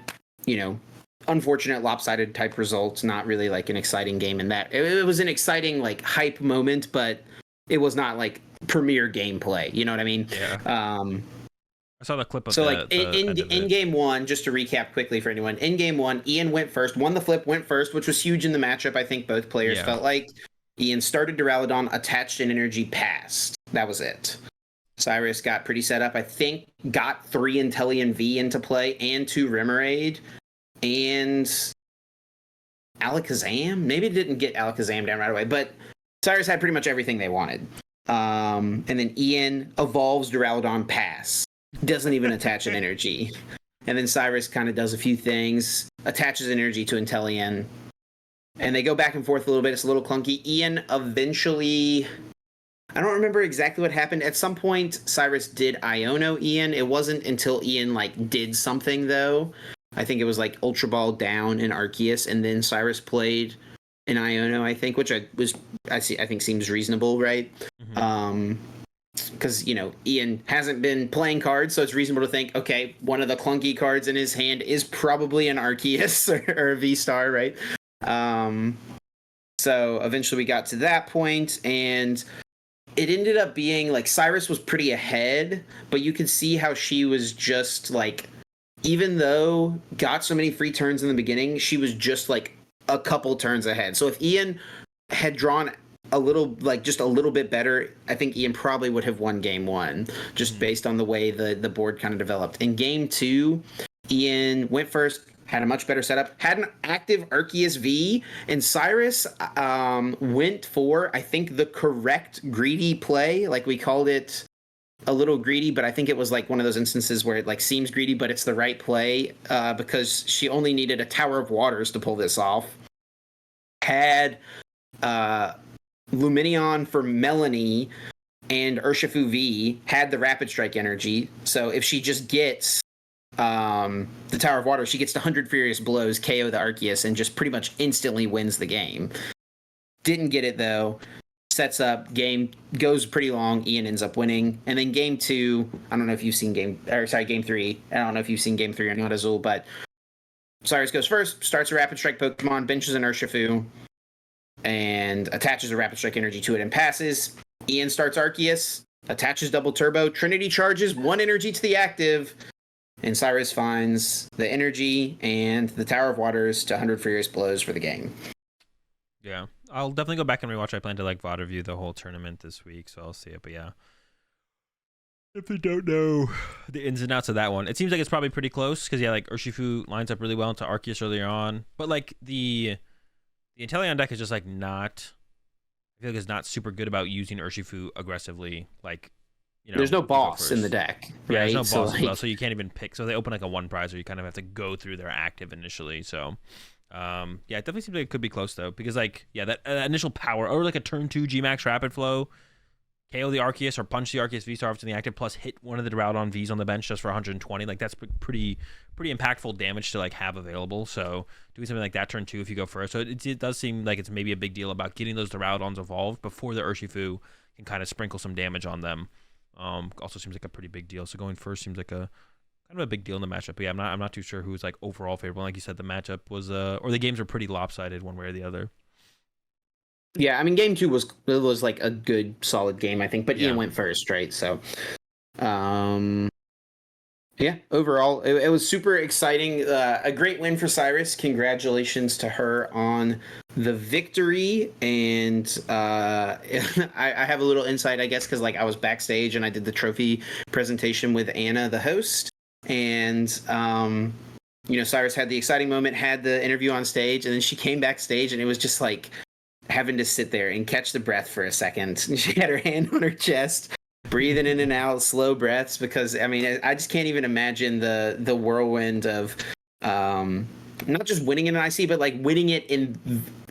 unfortunate lopsided type result. Not really like an exciting game in that. It was an exciting like hype moment, but it was not like premier gameplay. You know what I mean? yeah. I saw the clip of in game 1, just to recap quickly for anyone. In game 1, Ian went first, won the flip, went first, which was huge in the matchup. I think both players felt like Ian started Duraludon, attached an energy, passed. That was it. Cyrus got pretty set up. I think got 3 Inteleon V into play and 2 Remoraid and Alakazam. Maybe it didn't get Alakazam down right away, but Cyrus had pretty much everything they wanted. And then Ian evolves Duraludon, pass. Doesn't even attach an energy. And then Cyrus kind of does a few things, attaches energy to Inteleon, and they go back and forth a little bit. It's a little clunky. Ian eventually, I don't remember exactly what happened. At some point, Cyrus did Iono Ian. It wasn't until Ian like did something though. I think it was like Ultra Ball down in Arceus, and then Cyrus played an Iono, I think, which I think seems reasonable, right? Mm-hmm. Because Ian hasn't been playing cards, so it's reasonable to think, okay, one of the clunky cards in his hand is probably an Arceus or a V-Star, right? So eventually we got to that point, and it ended up being like Cyrus was pretty ahead, but you could see how she was just like, even though got so many free turns in the beginning, she was just like a couple turns ahead. So if Ian had drawn just a little bit better, I think Ian probably would have won game 1, just based on the way the board kind of developed. In game 2, Ian went first, had a much better setup, had an active Arceus V, and Cyrus went for, I think, the correct greedy play. Like, we called it a little greedy, but I think it was like one of those instances where it like seems greedy, but it's the right play, because she only needed a Tower of Waters to pull this off. Had Lumineon for Melanie and Urshifu V, had the Rapid Strike energy. So if she just gets the Tower of Water, she gets to 100 Furious Blows, KO the Arceus, and just pretty much instantly wins the game. Didn't get it though. Sets up, game goes pretty long, Ian ends up winning. And then game 2, I don't know if you've seen game 3. I don't know if you've seen game 3 or not, Azul, but Cyrus goes first, starts a Rapid Strike Pokemon, benches an Urshifu, and attaches a Rapid Strike energy to it and passes. Ian starts Arceus, attaches Double Turbo, Trinity charges 1 energy to the active, and Cyrus finds the energy and the Tower of Waters to 100 Furious Blows for the game. Yeah, I'll definitely go back and rewatch. I plan to like VOD review the whole tournament this week, so I'll see it. But yeah, if you don't know the ins and outs of that one, it seems like it's probably pretty close because yeah, like Urshifu lines up really well into Arceus earlier on, but like the Inteleon deck is just like not. I feel like it's not super good about using Urshifu aggressively. Like, there's no boss in the deck, right? Yeah, there's no boss as well, so you can't even pick. So they open like a 1 prize, or you kind of have to go through their active initially. So, yeah, it definitely seems like it could be close though, because like that initial power, or like a turn 2 Gmax Rapid Flow, KO the Arceus or punch the Arceus V-Star to the active, plus hit one of the Duraludon Vs on the bench just for 120. Like that's pretty impactful damage to like have available. So doing something like that turn 2 if you go first. So it does seem like it's maybe a big deal about getting those Duraludons evolved before the Urshifu can kind of sprinkle some damage on them. Also seems like a pretty big deal. So going first seems like a kind of a big deal in the matchup. But yeah, I'm not too sure who's like overall favorable. Like you said, the matchup was or the games were pretty lopsided one way or the other. Yeah, I mean, game 2 was like a good, solid game, I think. But Ian went first, right? So, yeah, overall, it was super exciting. A great win for Cyrus. Congratulations to her on the victory. And I have a little insight, I guess, because like I was backstage and I did the trophy presentation with Anna, the host. And Cyrus had the exciting moment, had the interview on stage, and then she came backstage, and it was just like having to sit there and catch the breath for a second. She had her hand on her chest, breathing in and out, slow breaths, because I mean, I just can't even imagine the whirlwind of not just winning in an IC, but like winning it in,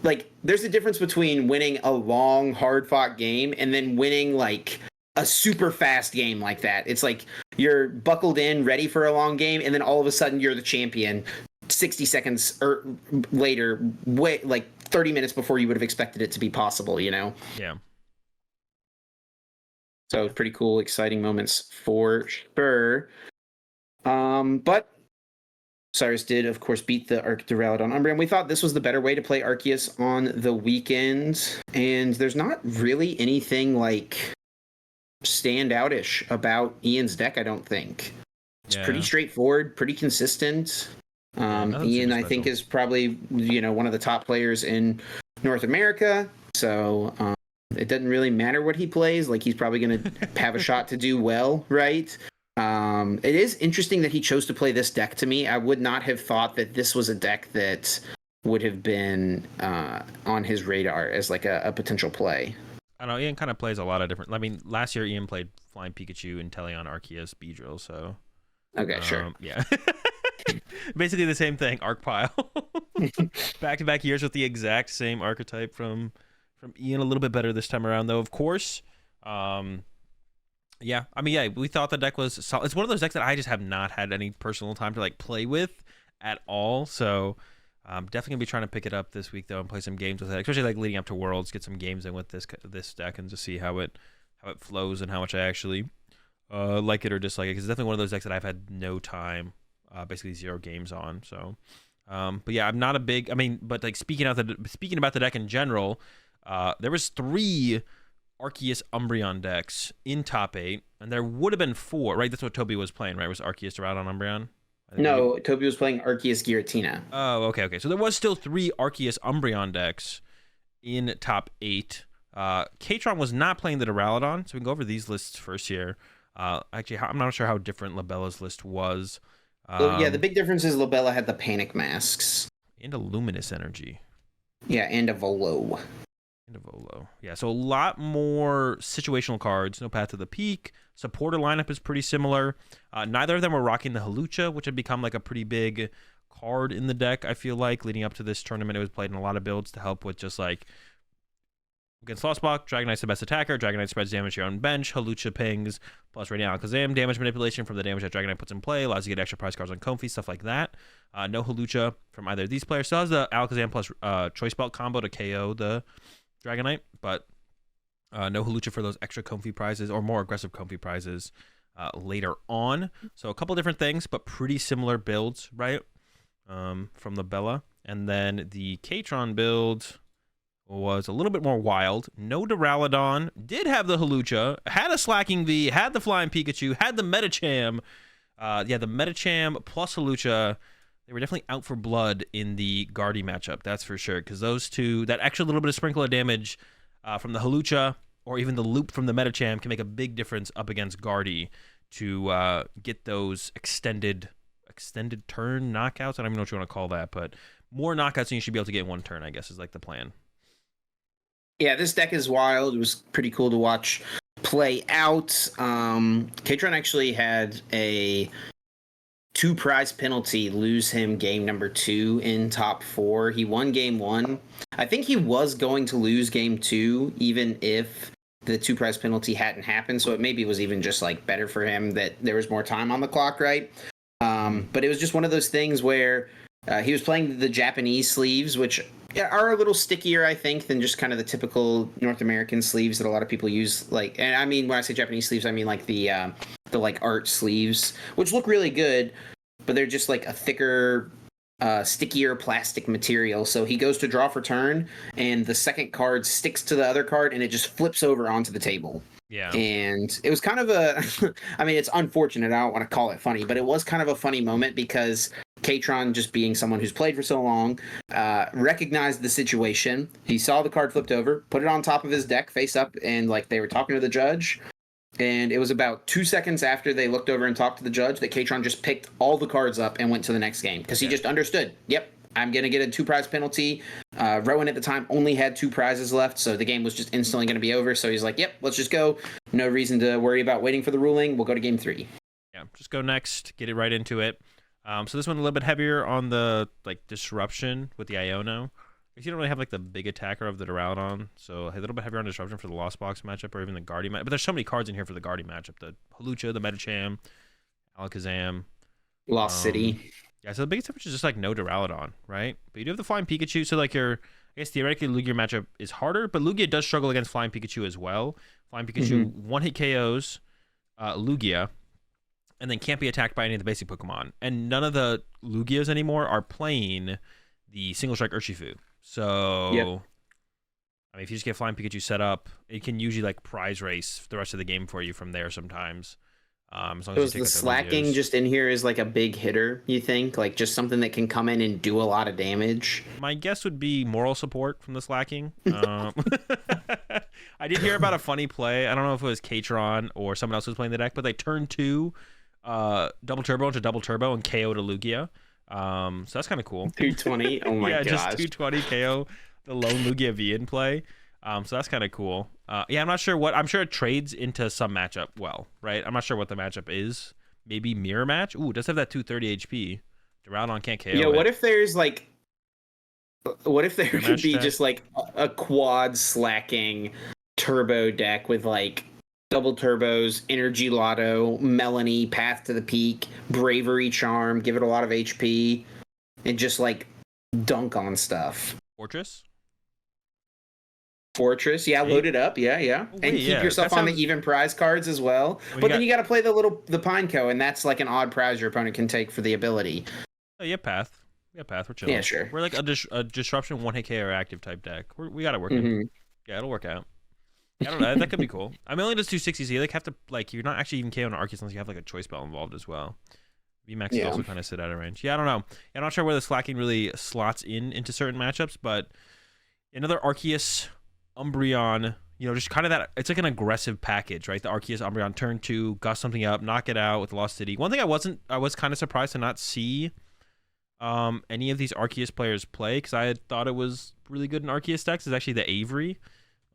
like, there's a difference between winning a long, hard-fought game and then winning like a super fast game like that. It's like you're buckled in, ready for a long game, and then all of a sudden you're the champion 60 seconds or later, like 30 minutes before you would have expected it to be possible, you know? Yeah. So pretty cool, exciting moments for sure. But Cyrus did, of course, beat the Duraludon Umbreon. We thought this was the better way to play Arceus on the weekend, and there's not really anything like standoutish about Ian's deck, I don't think. It's pretty straightforward, pretty consistent. Ian, I think, is probably, you know, one of the top players in North America, so it doesn't really matter what he plays. Like, he's probably going to have a shot to do well, right? It is interesting that he chose to play this deck to me. I would not have thought that this was a deck that would have been on his radar as like a potential play. I don't know, Ian kind of plays a lot of different... I mean, last year Ian played Flying Pikachu, Inteleon, Arceus, Beedrill, so... Okay, sure. Yeah. Basically the same thing, Arc Pile. Back-to-back years with the exact same archetype from Ian. A little bit better this time around, though, of course. Yeah, I mean, yeah, we thought the deck was solid. It's one of those decks that I just have not had any personal time to like play with at all. So I'm definitely gonna be trying to pick it up this week though and play some games with it, especially like leading up to Worlds. Get some games in with this deck and just see how it flows and how much I actually like it or dislike it. Because it's definitely one of those decks that I've had no time, basically 0 games on. So, but yeah, I'm not a big. I mean, but like speaking about the deck in general, there was 3 Arceus Umbreon decks in top 8, and there would have been 4, right? That's what Toby was playing, right? Was Arceus Duraludon Umbreon? No, Toby was playing Arceus Giratina. Oh, okay. So there was still 3 Arceus Umbreon decks in top 8. Katron was not playing the Duraludon, so we can go over these lists first here. Actually, I'm not sure how different Labella's list was. Yeah, the big difference is Labella had the Panic Masks. And a Luminous Energy. Yeah, and a Volo. Yeah, so a lot more situational cards. No Path to the Peak. Supporter lineup is pretty similar. Neither of them were rocking the Hawlucha, which had become like a pretty big card in the deck, I feel like. Leading up to this tournament, it was played in a lot of builds to help with just like against Frostblock, Dragonite's the best attacker. Dragonite spreads damage to your own bench. Hawlucha pings plus Radiant Alakazam. Damage manipulation from the damage that Dragonite puts in play. Allows you to get extra prize cards on Comfy, stuff like that. No Hawlucha from either of these players. Still has the Alakazam plus Choice Belt combo to KO the Dragonite, but no Hawlucha for those extra Comfy prizes or more aggressive Comfy prizes later on. So a couple different things, but pretty similar builds, right? From the Bella. And then the Katron build was a little bit more wild. No Duraludon, did have the Hawlucha, had a Slacking V, had the Flying Pikachu, had the Medicham. The Medicham plus Hawlucha, they were definitely out for blood in the Guardy matchup, that's for sure. Because those two, that extra little bit of sprinkle of damage from the Hawlucha or even the loop from the Medicham can make a big difference up against Guardy to get those extended turn knockouts. I don't even know what you want to call that, but more knockouts than you should be able to get in one turn, I guess, is like the plan. Yeah, this deck is wild. It was pretty cool to watch play out. Katron actually had a 2 prize penalty lose him game number 2 in top 4. He won game 1. I think he was going to lose game 2 even if the 2 prize penalty hadn't happened, so it maybe was even just like better for him that there was more time on the clock, right? But it was just one of those things where he was playing the Japanese sleeves, which are a little stickier, I think, than just kind of the typical North American sleeves that a lot of people use. Like, and I mean, when I say Japanese sleeves, I mean like the like art sleeves, which look really good, but they're just like a thicker, stickier plastic material. So he goes to draw for turn, and the second card sticks to the other card, and it just flips over onto the table. Yeah. And it was kind of a, I mean, it's unfortunate. I don't want to call it funny, but it was kind of a funny moment because Katron, just being someone who's played for so long, recognized the situation. He saw the card flipped over, put it on top of his deck face up, and like they were talking to the judge. And it was about 2 seconds after they looked over and talked to the judge that Katron just picked all the cards up and went to the next game because he just understood, yep, I'm going to get a 2 prize penalty. Rowan at the time only had 2 prizes left, so the game was just instantly going to be over. So he's like, "Yep, let's just go. No reason to worry about waiting for the ruling. We'll go to game 3." Yeah, just go next. Get it right into it. So this one a little bit heavier on the disruption with the Iono. Because you don't really have the big attacker of the Duraludon, so a little bit heavier on disruption for the Lost Box matchup or even the Guardian matchup. But there's so many cards in here for the Guardian matchup: the Hawlucha, the Medicham, Alakazam, Lost City. Yeah, so the biggest difference is just no Duraludon, right? But you do have the Flying Pikachu, so I guess theoretically Lugia matchup is harder, but Lugia does struggle against Flying Pikachu as well. Flying Pikachu one-hit KOs Lugia, and then can't be attacked by any of the basic Pokemon. And none of the Lugias anymore are playing the Single Strike Urshifu. So, I mean, if you just get Flying Pikachu set up, it can usually prize race the rest of the game for you from there sometimes. As long So as is you take the out their slacking Lugias. just in here is a big hitter, you think? Just something that can come in and do a lot of damage? My guess would be moral support from the slacking. I did hear about a funny play. I don't know if it was Katron or someone else was playing the deck, but they turned 2 double turbo into double turbo and KO to Lugia. So that's kind of cool. 220? Oh my yeah, gosh. just 220 KO the lone Lugia V in play. So that's kind of cool. Yeah, I'm not sure I'm sure it trades into some matchup well, right? I'm not sure what the matchup is. Maybe mirror match? Ooh, it does have that 230 HP. Duraludon can't KO Yeah, it. what if there's what if there Mirror could match be deck? just a quad slacking turbo deck with double turbos, energy lotto, Melanie, path to the peak, bravery charm, give it a lot of HP, and just dunk on stuff. Fortress? Fortress, yeah, load it up, yeah. Oh, And wait, keep yeah, yourself that on the sounds- even prize cards as well. Well, But then you got to play the Pineco, and that's an odd prize your opponent can take for the ability. Oh, yeah, Path. Yeah, Path. We're chilling. Yeah, sure. We're a disruption 1-hit KO active type deck. We got it working. Mhm. Yeah, it'll work out. I don't know. That could be cool. I mean, only does 260, so you have to you're not actually even KOing Arceus unless you have a choice spell involved as well. VMAX is also kind of sit out of range. Yeah, I don't know. I'm not sure where the slacking really slots into certain matchups, but another Arceus, Umbreon, just kind of that. It's an aggressive package, right? The Arceus, Umbreon, turn 2, gust something up, knock it out with Lost City. One thing I was kind of surprised to not see any of these Arceus players play, because I had thought it was really good in Arceus decks, is actually the Avery.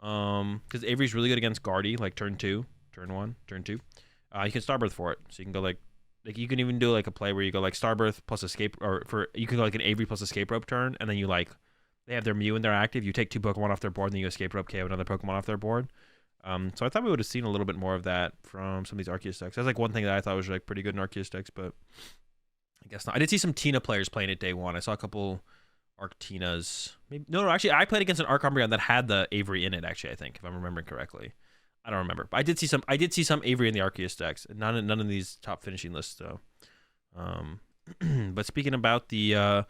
Because Avery's really good against Guardy, turn 2, turn 1, turn 2. You can Starbirth for it, so you can go you can even do a play where you go Starbirth plus escape, or you can go an Avery plus escape rope turn, and then you they have their Mew and they're active. You take 2 Pokemon off their board, and then you escape rope KO another Pokemon off their board. So I thought we would have seen a little bit more of that from some of these Arceus decks. That's one thing that I thought was pretty good in Arceus decks, but I guess not. I did see some Tina players playing it day one. I saw a couple Arctinas. Maybe no, actually, I played against an Arc Umbreon that had the Avery in it. Actually, I think if I'm remembering correctly, I don't remember. But I did see some Avery in the Arceus decks. None of these top finishing lists though. But speaking about the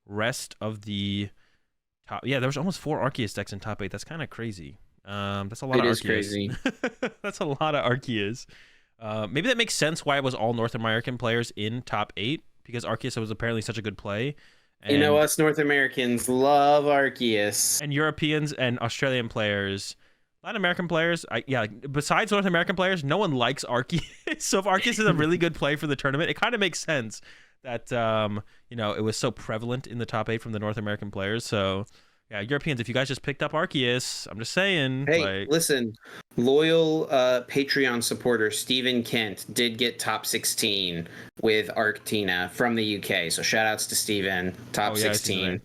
rest of the top, yeah, there was almost 4 Arceus decks in top 8. That's kind of crazy. That's a lot of Arceus. It is crazy. That's a lot of Arceus. Maybe that makes sense why it was all North American players in top 8, because Arceus was apparently such a good play. And, us North Americans love Arceus. And Europeans and Australian players, Latin American players, besides North American players, no one likes Arceus. So if Arceus is a really good play for the tournament, it kind of makes sense that it was so prevalent in the top 8 from the North American players. So yeah, Europeans, if you guys just picked up Arceus, I'm just saying. Hey, listen, loyal Patreon supporter Stephen Kent did get top 16 with Arctina from the UK. So shout outs to Stephen, top 16.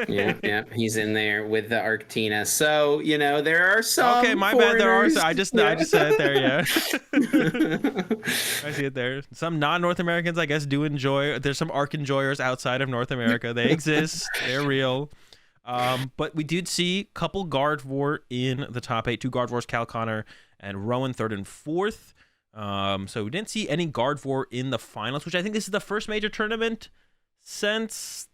Yeah, he's in there with the Arctina. So, there are some Okay, my foreigners. bad. There are. I just said it there, yeah. I see it there. Some non-North Americans, I guess, do enjoy. There's some Arc enjoyers outside of North America. They exist. They're real. But we did see a couple Gardevoir in the top 8, 2 Gardevoirs, Cal Connor and Rowan 3rd and 4th. So we didn't see any Gardevoir in the finals, which I think this is the first major tournament since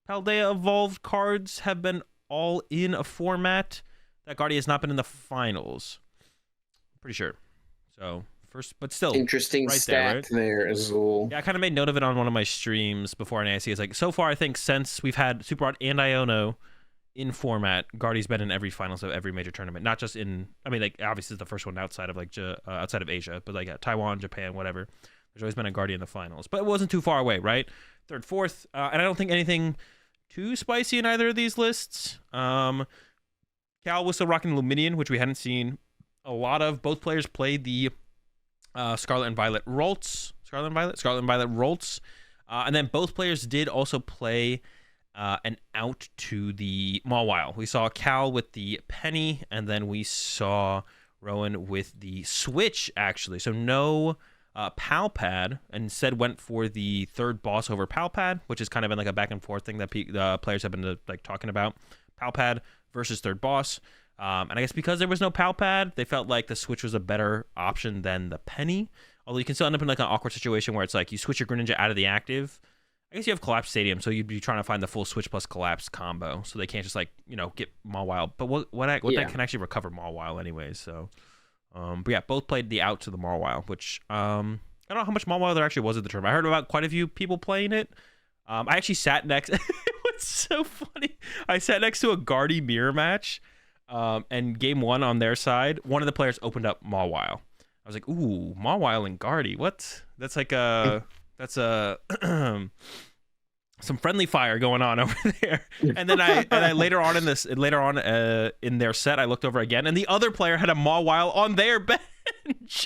Paldea Evolved cards have been all in a format that Guardy has not been in the finals. Pretty sure. So first, but still Interesting right stat there, Azul. Yeah, I kind of made note of it on one of my streams before, and I see it's so far I think since we've had Super Rod and Iono in format, Guardy's been in every finals of every major tournament, not just in, obviously it's the first one outside of outside of Asia, but Taiwan, Japan, whatever. There's always been a Guardy in the finals, but it wasn't too far away, right? 3rd, 4th, and I don't think anything too spicy in either of these lists. Cal was still rocking Luminion, which we hadn't seen a lot of. Both players played the Scarlet and Violet Rolts. Scarlet and Violet Rolts. And then both players did also play an out to the Mawile. We saw Cal with the Penny, and then we saw Rowan with the Switch, actually. So no Palpad, and instead went for the third boss over Palpad, which has kind of been like a back and forth thing that players have been like talking about. Palpad versus third boss. And I guess because there was no Palpad, they felt like the Switch was a better option than the Penny. Although you can still end up in like an awkward situation where it's like you switch your Greninja out of the active. I guess you have Collapse Stadium, so you'd be trying to find the full Switch plus Collapse combo. So they can't just like, get Mawile. But what that can actually recover Mawile anyways. So, but yeah, both played the out to the Mawile, which I don't know how much Mawile there actually was at the tournament. I heard about quite a few people playing it. I actually sat next. It was so funny. I sat next to a Guardy mirror match. And game one on their side, one of the players opened up Mawile. I was like, ooh, Mawile and Guardy. What? That's like that's some friendly fire going on over there. And then I later on in their set, I looked over again, and the other player had a Mawile on their bench.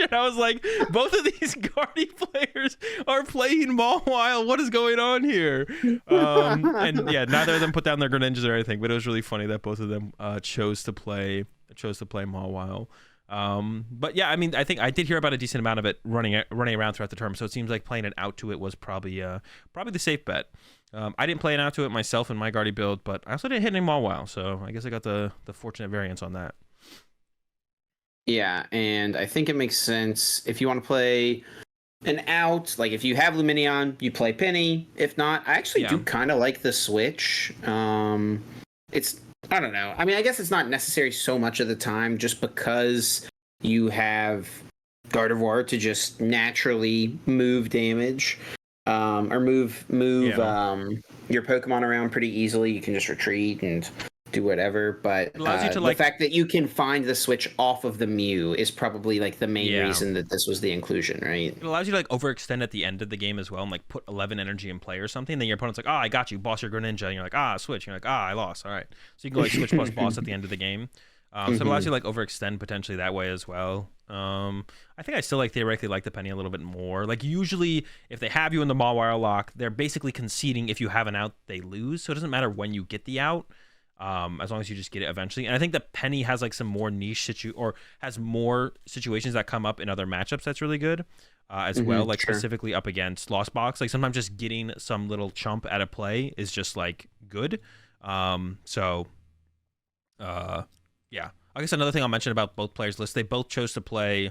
And I was like, both of these Guardy players are playing Mawile. What is going on here? And yeah, neither of them put down their Greninjas or anything, but it was really funny that both of them chose to play Mawile. But yeah, I mean, I think I did hear about a decent amount of it running around throughout the tournament, so it seems like playing an out to it was probably the safe bet. I didn't play an out to it myself in my Guardy build, but I also didn't hit any Mawile, so I guess I got the fortunate variance on that. Yeah, and I think it makes sense if you want to play an out, like if you have Luminion, you play Penny. If not, I actually do kind of like the Switch. It's, I don't know. I mean, I guess it's not necessary so much of the time just because you have Gardevoir to just naturally move damage or move your Pokemon around pretty easily. You can just retreat and do whatever, but it allows you to, the fact that you can find the Switch off of the Mew is probably like the main reason that this was the inclusion, right? It allows you to like overextend at the end of the game as well and like put 11 energy in play or something. Then your opponent's like, I got you, boss your Greninja, and you're like, switch. And you're like, I lost. All right, so you can go like switch plus boss at the end of the game. So it allows you to like overextend potentially that way as well. I think I still theoretically like the Penny a little bit more. Like usually if they have you in the Mawile lock, they're basically conceding if you have an out, they lose. So it doesn't matter when you get the out. As long as you just get it eventually. And I think the Penny has like some more niche has more situations that come up in other matchups that's really good as well, like specifically up against Lost Box. Like sometimes just getting some little chump at a play is just like good. Yeah. I guess another thing I'll mention about both players' lists, they both chose to play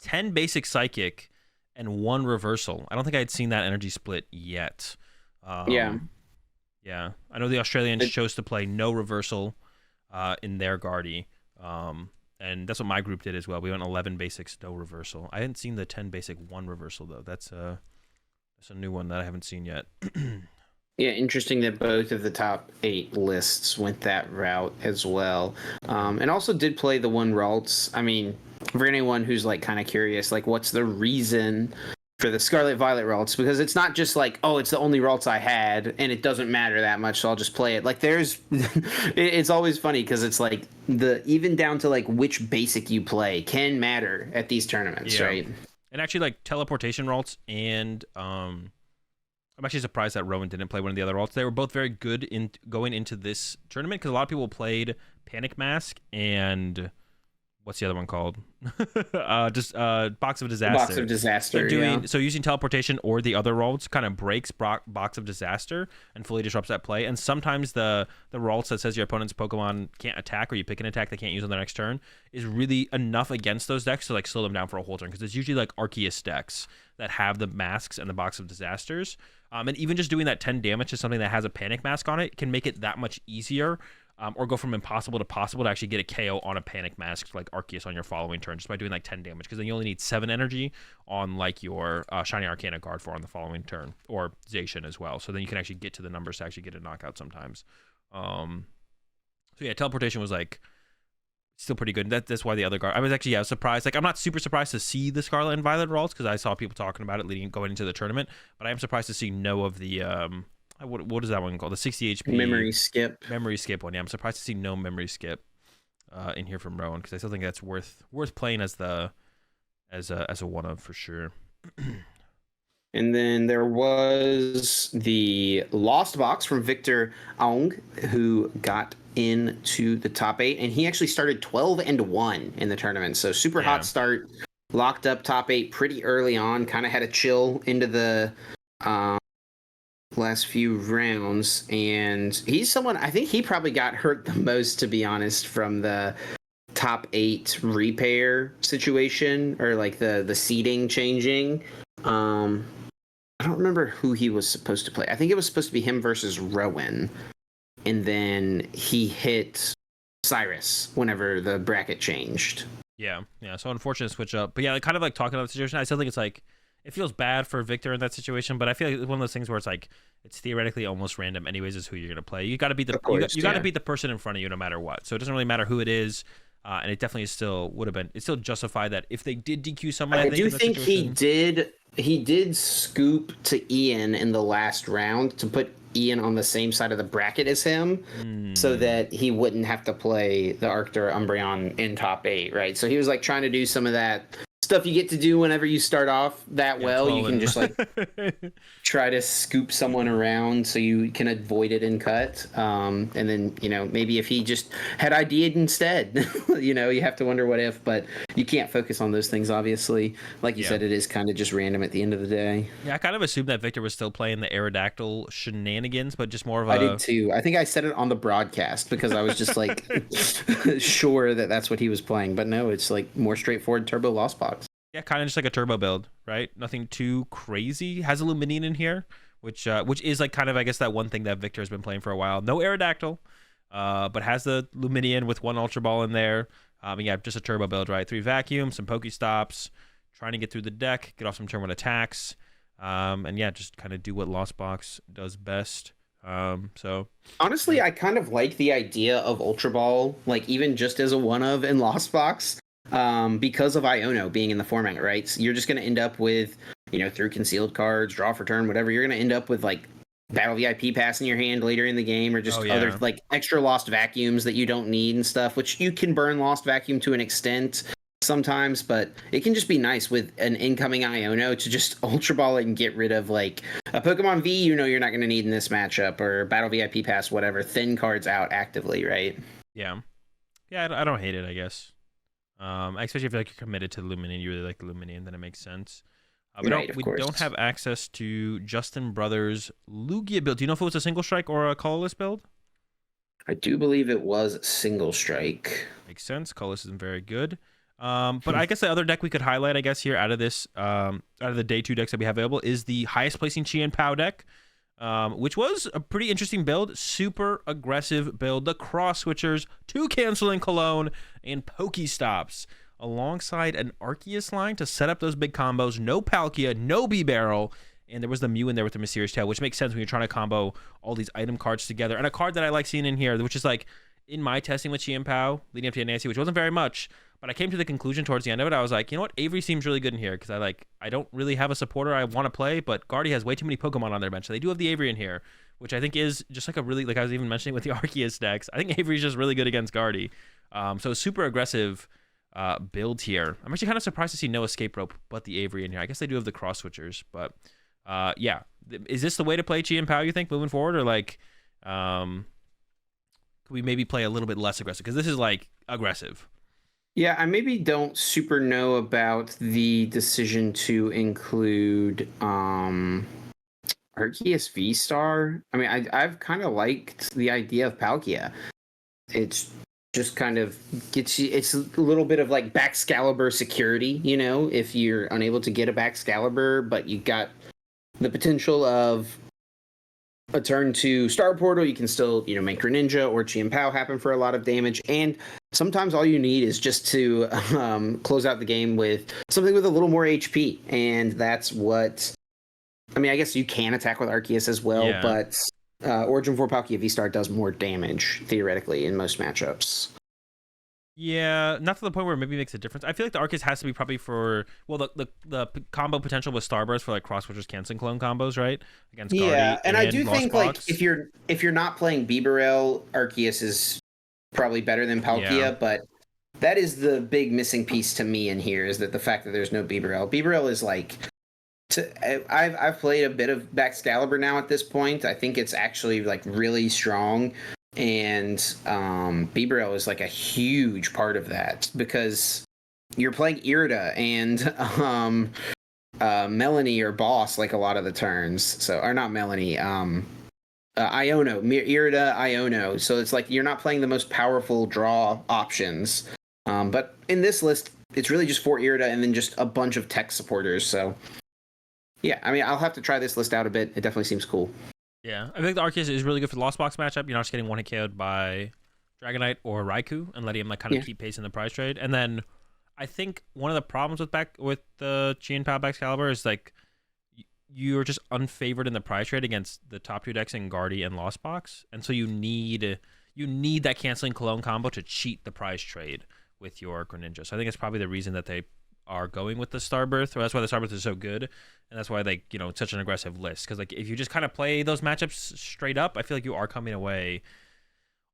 10 basic Psychic and 1 reversal. I don't think I had seen that energy split yet. Yeah, I know the Australians chose to play no reversal in their Guardy, and that's what my group did as well. We went 11 basics, no reversal. I hadn't seen the 10 basic 1 reversal though. That's a new one that I haven't seen yet. Yeah, interesting that both of the top 8 lists went that route as well, and also did play the 1 Ralts. I mean, for anyone who's like kind of curious, like what's the reason for the Scarlet Violet Ralts, because it's not just like, it's the only Ralts I had and it doesn't matter that much, so I'll just play it. Like there's it's always funny because it's like even down to like which basic you play can matter at these tournaments, right? And actually like teleportation Ralts and I'm actually surprised that Rowan didn't play one of the other Ralts. They were both very good in going into this tournament because a lot of people played Panic Mask and what's the other one called? Box of Disaster. Box of Disaster. So using teleportation or the other Ralts kind of breaks Box of Disaster and fully disrupts that play. And sometimes the Ralts that says your opponent's Pokemon can't attack or you pick an attack they can't use on their next turn is really enough against those decks to like slow them down for a whole turn, because it's usually like Arceus decks that have the masks and the Box of Disasters. And even just doing that 10 damage to something that has a Panic Mask on it can make it that much easier. Or go from impossible to possible to actually get a KO on a Panic Mask like Arceus on your following turn just by doing like 10 damage, because then you only need 7 energy on like your Shiny Arcana Gardevoir on the following turn, or Zacian as well. So then you can actually get to the numbers to actually get a knockout sometimes. So yeah, teleportation was like still pretty good. That's why the other guard. I was actually surprised. Like I'm not super surprised to see the Scarlet and Violet Ralts because I saw people talking about it going into the tournament. But I am surprised to see no of the what is that one called? The 60 HP Memory skip. memory skip one. Yeah, I'm surprised to see no memory skip in here from Rowan, because I still think that's worth playing as a one of for sure. And then there was the Lost Box from Victor Aung, who got into the top 8, and he actually started 12-1 in the tournament. So super hot start, locked up top 8 pretty early on, kind of had a chill into the last few rounds. And he's someone, I think he probably got hurt the most, to be honest, from the top 8 repair situation, or like the seeding changing. I don't remember who he was supposed to play. I think it was supposed to be him versus Rowan. And then he hit Cyrus whenever the bracket changed. Yeah. So unfortunate switch up. But yeah, kind of like talking about the situation, I still think it's like, it feels bad for Victor in that situation, but I feel like it's one of those things where it's like, it's theoretically almost random anyways is who you're going to play. You got to beat the you got to beat the person in front of you no matter what. So it doesn't really matter who it is. And it definitely still would have been. It still justified that if they did DQ someone. I do think he did scoop to Ian in the last round to put Ian on the same side of the bracket as him, so that he wouldn't have to play the Arctur Umbreon in top 8, right? So he was like trying to do some of that stuff you get to do whenever you start off that well. You can just like try to scoop someone around so you can avoid it and cut. And then, maybe if he just had ID'd instead, you have to wonder what if, but you can't focus on those things, obviously. Like you said, it is kind of just random at the end of the day. Yeah, I kind of assumed that Victor was still playing the Aerodactyl shenanigans, but just more of I did too. I think I said it on the broadcast because I was just like sure that that's what he was playing, but no, it's like more straightforward Turbo Lost Box. Yeah, kind of just like a turbo build, right? Nothing too crazy. Has a Luminion in here, which is like kind of, I guess, that one thing that Victor has been playing for a while. No Aerodactyl, but has the Luminion with 1 Ultra Ball in there. Yeah, just a turbo build, right? 3 Vacuum, some Pokestops, trying to get through the deck, get off some turn 1 attacks, and yeah, just kind of do what Lost Box does best. So honestly, I kind of like the idea of Ultra Ball, like even just as a one of in Lost Box. Because of Iono being in the format, right? So you're just going to end up with, through concealed cards, draw for turn, whatever, you're going to end up with like Battle VIP pass in your hand later in the game, or just other like extra lost vacuums that you don't need and stuff, which you can burn lost vacuum to an extent sometimes, but it can just be nice with an incoming Iono to just Ultra Ball it and get rid of like a Pokemon V, you're not going to need in this matchup, or Battle VIP pass, whatever, thin cards out actively, right? Yeah, I don't hate it, I guess. Especially if you're committed to the Luminion, you really like the Luminion, then it makes sense. We don't have access to Justin Brothers' Lugia build. Do you know if it was a single strike or a colorless build? I do believe it was single strike. Makes sense. Colorless isn't very good. But I guess the other deck we could highlight, I guess, here out of this, out of the day 2 decks that we have available, is the highest placing Chien Pao deck, which was a pretty interesting build. Super aggressive build. The Cross Switchers, 2 Canceling Cologne, and Pokestops, alongside an Arceus line to set up those big combos. No Palkia, no B-Barrel, and there was the Mew in there with the Mysterious Tail, which makes sense when you're trying to combo all these item cards together. And a card that I like seeing in here, which is like, in my testing with Chien Pao, leading up to Nancy, which wasn't very much, but I came to the conclusion towards the end of it, I was like, you know what, Avery seems really good in here, because I don't really have a supporter I want to play, but Guardy has way too many Pokemon on their bench. So they do have the Avery in here, which I think is just like a really, like I was even mentioning with the Arceus decks, I think Avery's just really good against Guardy. So super aggressive build here. I'm actually kind of surprised to see no Escape Rope but the Avery in here. I guess they do have the Cross Switchers, but yeah. Is this the way to play Chien Pao, you think, moving forward, or like could we maybe play a little bit less aggressive? Because this is like aggressive. Yeah, I maybe don't super know about the decision to include Arceus V-Star. I mean, I've kind of liked the idea of Palkia. It's just kind of gets you, it's a little bit of like Baxcalibur security, if you're unable to get a Baxcalibur, but you got the potential of a turn to Star Portal, you can still, make Greninja or Chien Pao happen for a lot of damage. And sometimes all you need is just to close out the game with something with a little more HP. And that's what, I mean, I guess you can attack with Arceus as well, but Origin 4 Palkia V-Star does more damage, theoretically, in most matchups. Yeah, not to the point where it maybe makes a difference. I feel like the Arceus has to be probably for combo potential with Starburst for like cross switchers, cancel clone combos, right? Against Yeah, Guardy and I do Lost think like Box. if you're not playing Bibarel, Arceus is probably better than Yeah. Palkia, but that is the big missing piece to me in here is that the fact that there's no Bibarel. Bibarel is like I've played a bit of Baxcalibur now at this point. I think it's actually like really strong, and Bibarel is like a huge part of that because you're playing Irida and Melanie or boss like a lot of the turns. So or not Melanie, Iono, Irida, Iono. So it's like you're not playing the most powerful draw options. But in this list, it's really just for Irida and then just a bunch of tech supporters. So yeah, I mean, I'll have to try this list out a bit. It definitely seems cool. Yeah, I think the Arceus is really good for the Lost Box matchup. You're not just getting one hit KO'd by Dragonite or Raikou and letting him like kind of keep pace in the prize trade. And then I think one of the problems with the Chi and Pal Excalibur is like you're just unfavored in the prize trade against the top two decks in Guardy and Lost Box, and so you need that canceling cologne combo to cheat the prize trade with your Greninja. So I think it's probably the reason that they are going with the Starbirth, or that's why the Starbirth is so good, and that's why it's such an aggressive list. Because like if you just kind of play those matchups straight up, I feel like you are coming away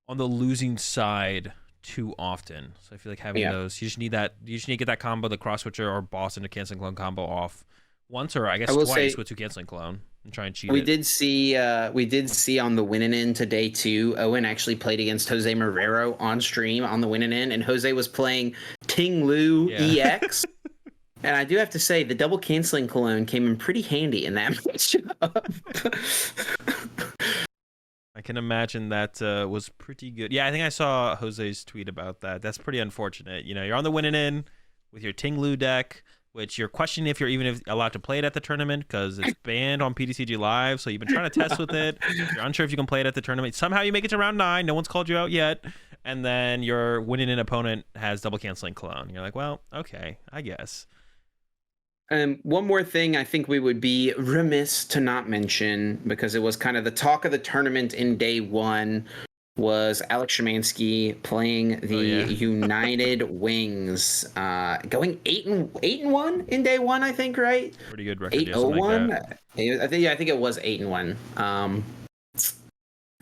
on the losing side too often. So I feel like having those, you just need to get that combo, the cross switcher or boss into canceling clone combo off once, or I guess twice with two canceling clone and try and cheat it. We did see on the winning end today too. Owen actually played against Jose Marrero on stream on the winning end, and Jose was playing Ting Lu EX. And I do have to say, the double canceling cologne came in pretty handy in that matchup. I can imagine that was pretty good. Yeah, I think I saw Jose's tweet about that. That's pretty unfortunate. You're on the winning end with your Ting Lu deck, which you're questioning if you're even allowed to play it at the tournament because it's banned on PTCG Live. So you've been trying to test with it. You're unsure if you can play it at the tournament. Somehow you make it to round 9. No one's called you out yet. And then your winning in opponent has double canceling clone. You're like, well, okay, I guess. One more thing I think we would be remiss to not mention, because it was kind of the talk of the tournament in day one, was Alex Szymanski playing the United Wings, going 8-1 in day one, I think, right? Pretty good record. 8-0-1. I think it was 8-1.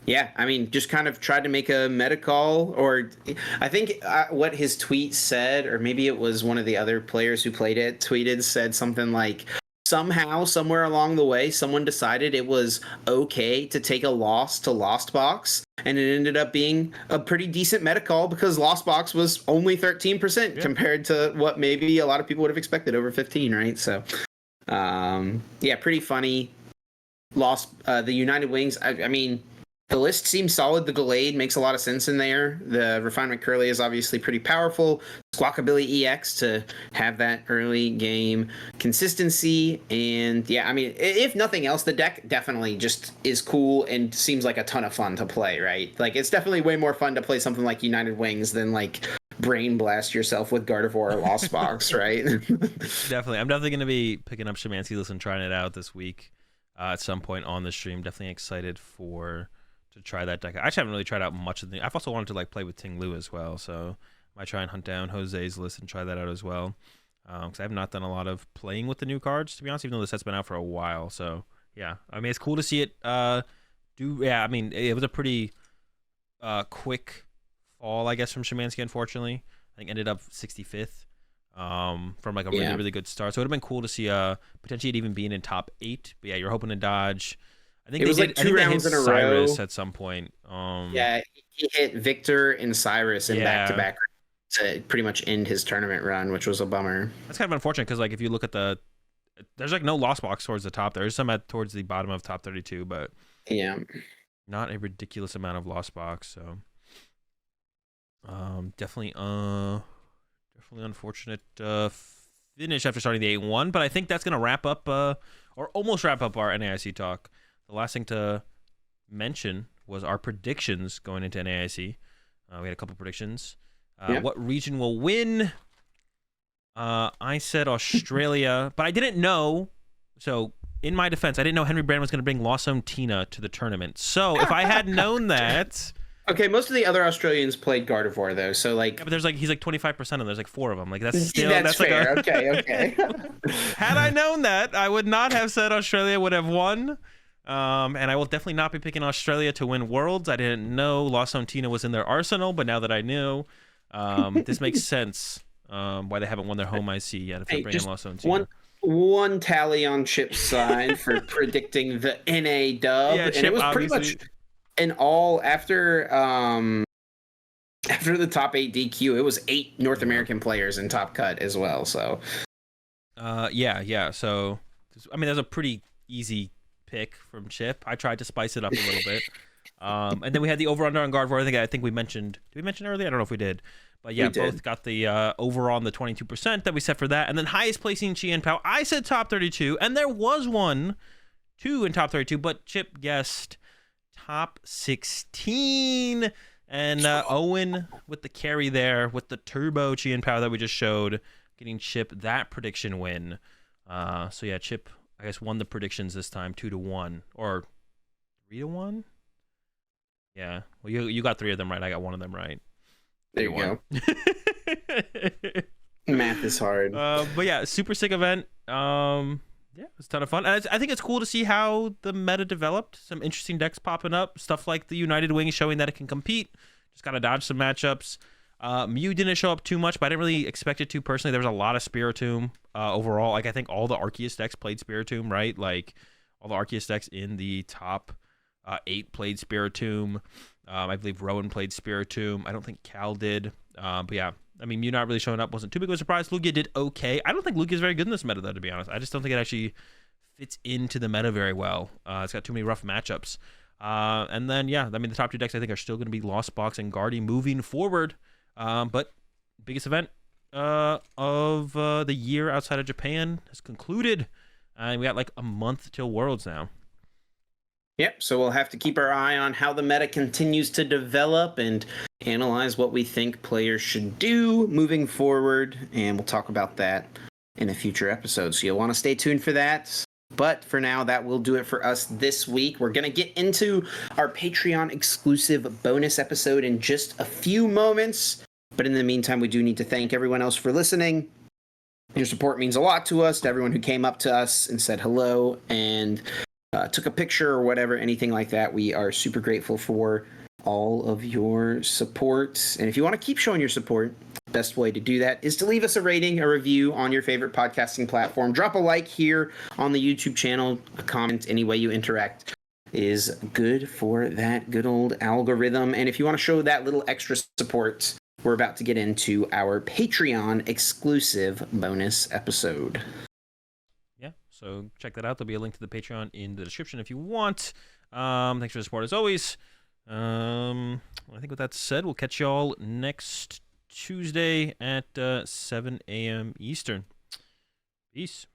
Yeah, I mean, just kind of tried to make a meta call, or I think what his tweet said, or maybe it was one of the other players who played it, said something like, somehow, somewhere along the way, someone decided it was okay to take a loss to Lost Box, and it ended up being a pretty decent meta call because Lost Box was only 13% compared to what maybe a lot of people would have expected, over 15, right? So, pretty funny. The United Wings, I mean, the list seems solid. The Gallade makes a lot of sense in there. The Refinement Curly is obviously pretty powerful. Squawkabilly EX to have that early game consistency. And yeah, I mean, if nothing else, the deck definitely just is cool and seems like a ton of fun to play, right? Like, it's definitely way more fun to play something like United Wings than like brain blast yourself with Gardevoir or Lost Box, right? Definitely. I'm definitely going to be picking up Szymanski's list and trying it out this week at some point on the stream. Definitely excited to try that deck. I actually haven't really tried out much of the. I've also wanted to like play with Ting Lu as well, so I might try and hunt down Jose's list and try that out as well. Because I have not done a lot of playing with the new cards, to be honest, even though the set's been out for a while. So yeah, I mean, it's cool to see it I mean, it was a pretty quick fall, I guess, from Szymanski. Unfortunately, I think ended up 65th from like a really really good start. So it would have been cool to see potentially it even being in top 8. But yeah, you're hoping to dodge. I think it was like 2 rounds in a Cyrus row at some point. He hit Victor and Cyrus in back-to-back to pretty much end his tournament run, which was a bummer. That's kind of unfortunate because like if you look at there's like no Lost Box towards the top. There's some towards the bottom of top 32, but not a ridiculous amount of Lost Box. So definitely unfortunate finish after starting the 8-1, but I think that's gonna wrap up or almost wrap up our NAIC talk. The last thing to mention was our predictions going into NAIC. We had a couple predictions. What region will win? I said Australia, but I didn't know. So, in my defense, I didn't know Henry Brand was going to bring Lawsome Tina to the tournament. So, if I had known that, Okay, most of the other Australians played Gardevoir though, so like Yeah, but there's like he's like 25% and there's like 4 of them. Like that's still that's fair. like a... Okay. Had I known that, I would not have said Australia would have won. And I will definitely not be picking Australia to win Worlds. I didn't know Los Antina was in their arsenal, but now that I knew, this makes sense. Why they haven't won their home IC yet if they're bringing Los Antina. One tally on Chip's side for predicting the NA dub, Yeah, and Chip, it was pretty much an all after the top 8 DQ. It was 8 North American players in top cut as well. So, yeah. So, I mean, that's a pretty easy pick from Chip. I tried to spice it up a little bit. And then we had the over-under on Gardevoir. I think we mentioned. Did we mention earlier? I don't know if we did. But yeah, both got the over on the 22% that we set for that. And then highest placing Chien Pao. I said top 32, and there was 2 in top 32, but Chip guessed top 16. And Owen with the carry there with the turbo Chien Pao that we just showed, getting Chip that prediction win. So yeah, Chip, I guess, won the predictions this time 2-1 or 3-1. Yeah, well, you got 3 of them right. I got 1 of them right. There you go. Math is hard. But yeah, super sick event. Yeah, it was a ton of fun. And I think it's cool to see how the meta developed. Some interesting decks popping up. Stuff like the United Wing showing that it can compete. Just got to dodge some matchups. Mew didn't show up too much, but I didn't really expect it to personally. There was a lot of Spiritomb overall. Like, I think all the Arceus decks played Spiritomb, right? Like, all the Arceus decks in the top 8 played Spiritomb. I believe Rowan played Spiritomb. I don't think Cal did. But yeah, I mean, Mew not really showing up wasn't too big of a surprise. Lugia did okay. I don't think Lugia is very good in this meta, though, to be honest. I just don't think it actually fits into the meta very well. It's got too many rough matchups. And then, yeah, I mean, the top 2 decks I think are still going to be Lost Box and Guardy moving forward. But biggest event of the year outside of Japan has concluded. And we got like a month till Worlds now. Yep, so we'll have to keep our eye on how the meta continues to develop and analyze what we think players should do moving forward, and we'll talk about that in a future episode. So you'll want to stay tuned for that. But for now, that will do it for us this week. We're going to get into our Patreon exclusive bonus episode in just a few moments. But in the meantime, we do need to thank everyone else for listening. Your support means a lot to us, to everyone who came up to us and said hello and took a picture or whatever, anything like that. We are super grateful for all of your support. And if you want to keep showing your support, the best way to do that is to leave us a rating, a review on your favorite podcasting platform. Drop a like here on the YouTube channel. A comment, any way you interact is good for that good old algorithm. And if you want to show that little extra support, we're about to get into our Patreon exclusive bonus episode. Yeah, so check that out. There'll be a link to the Patreon in the description if you want. Thanks for the support as always. I think with that said, we'll catch y'all next Tuesday at 7 a.m. Eastern. Peace.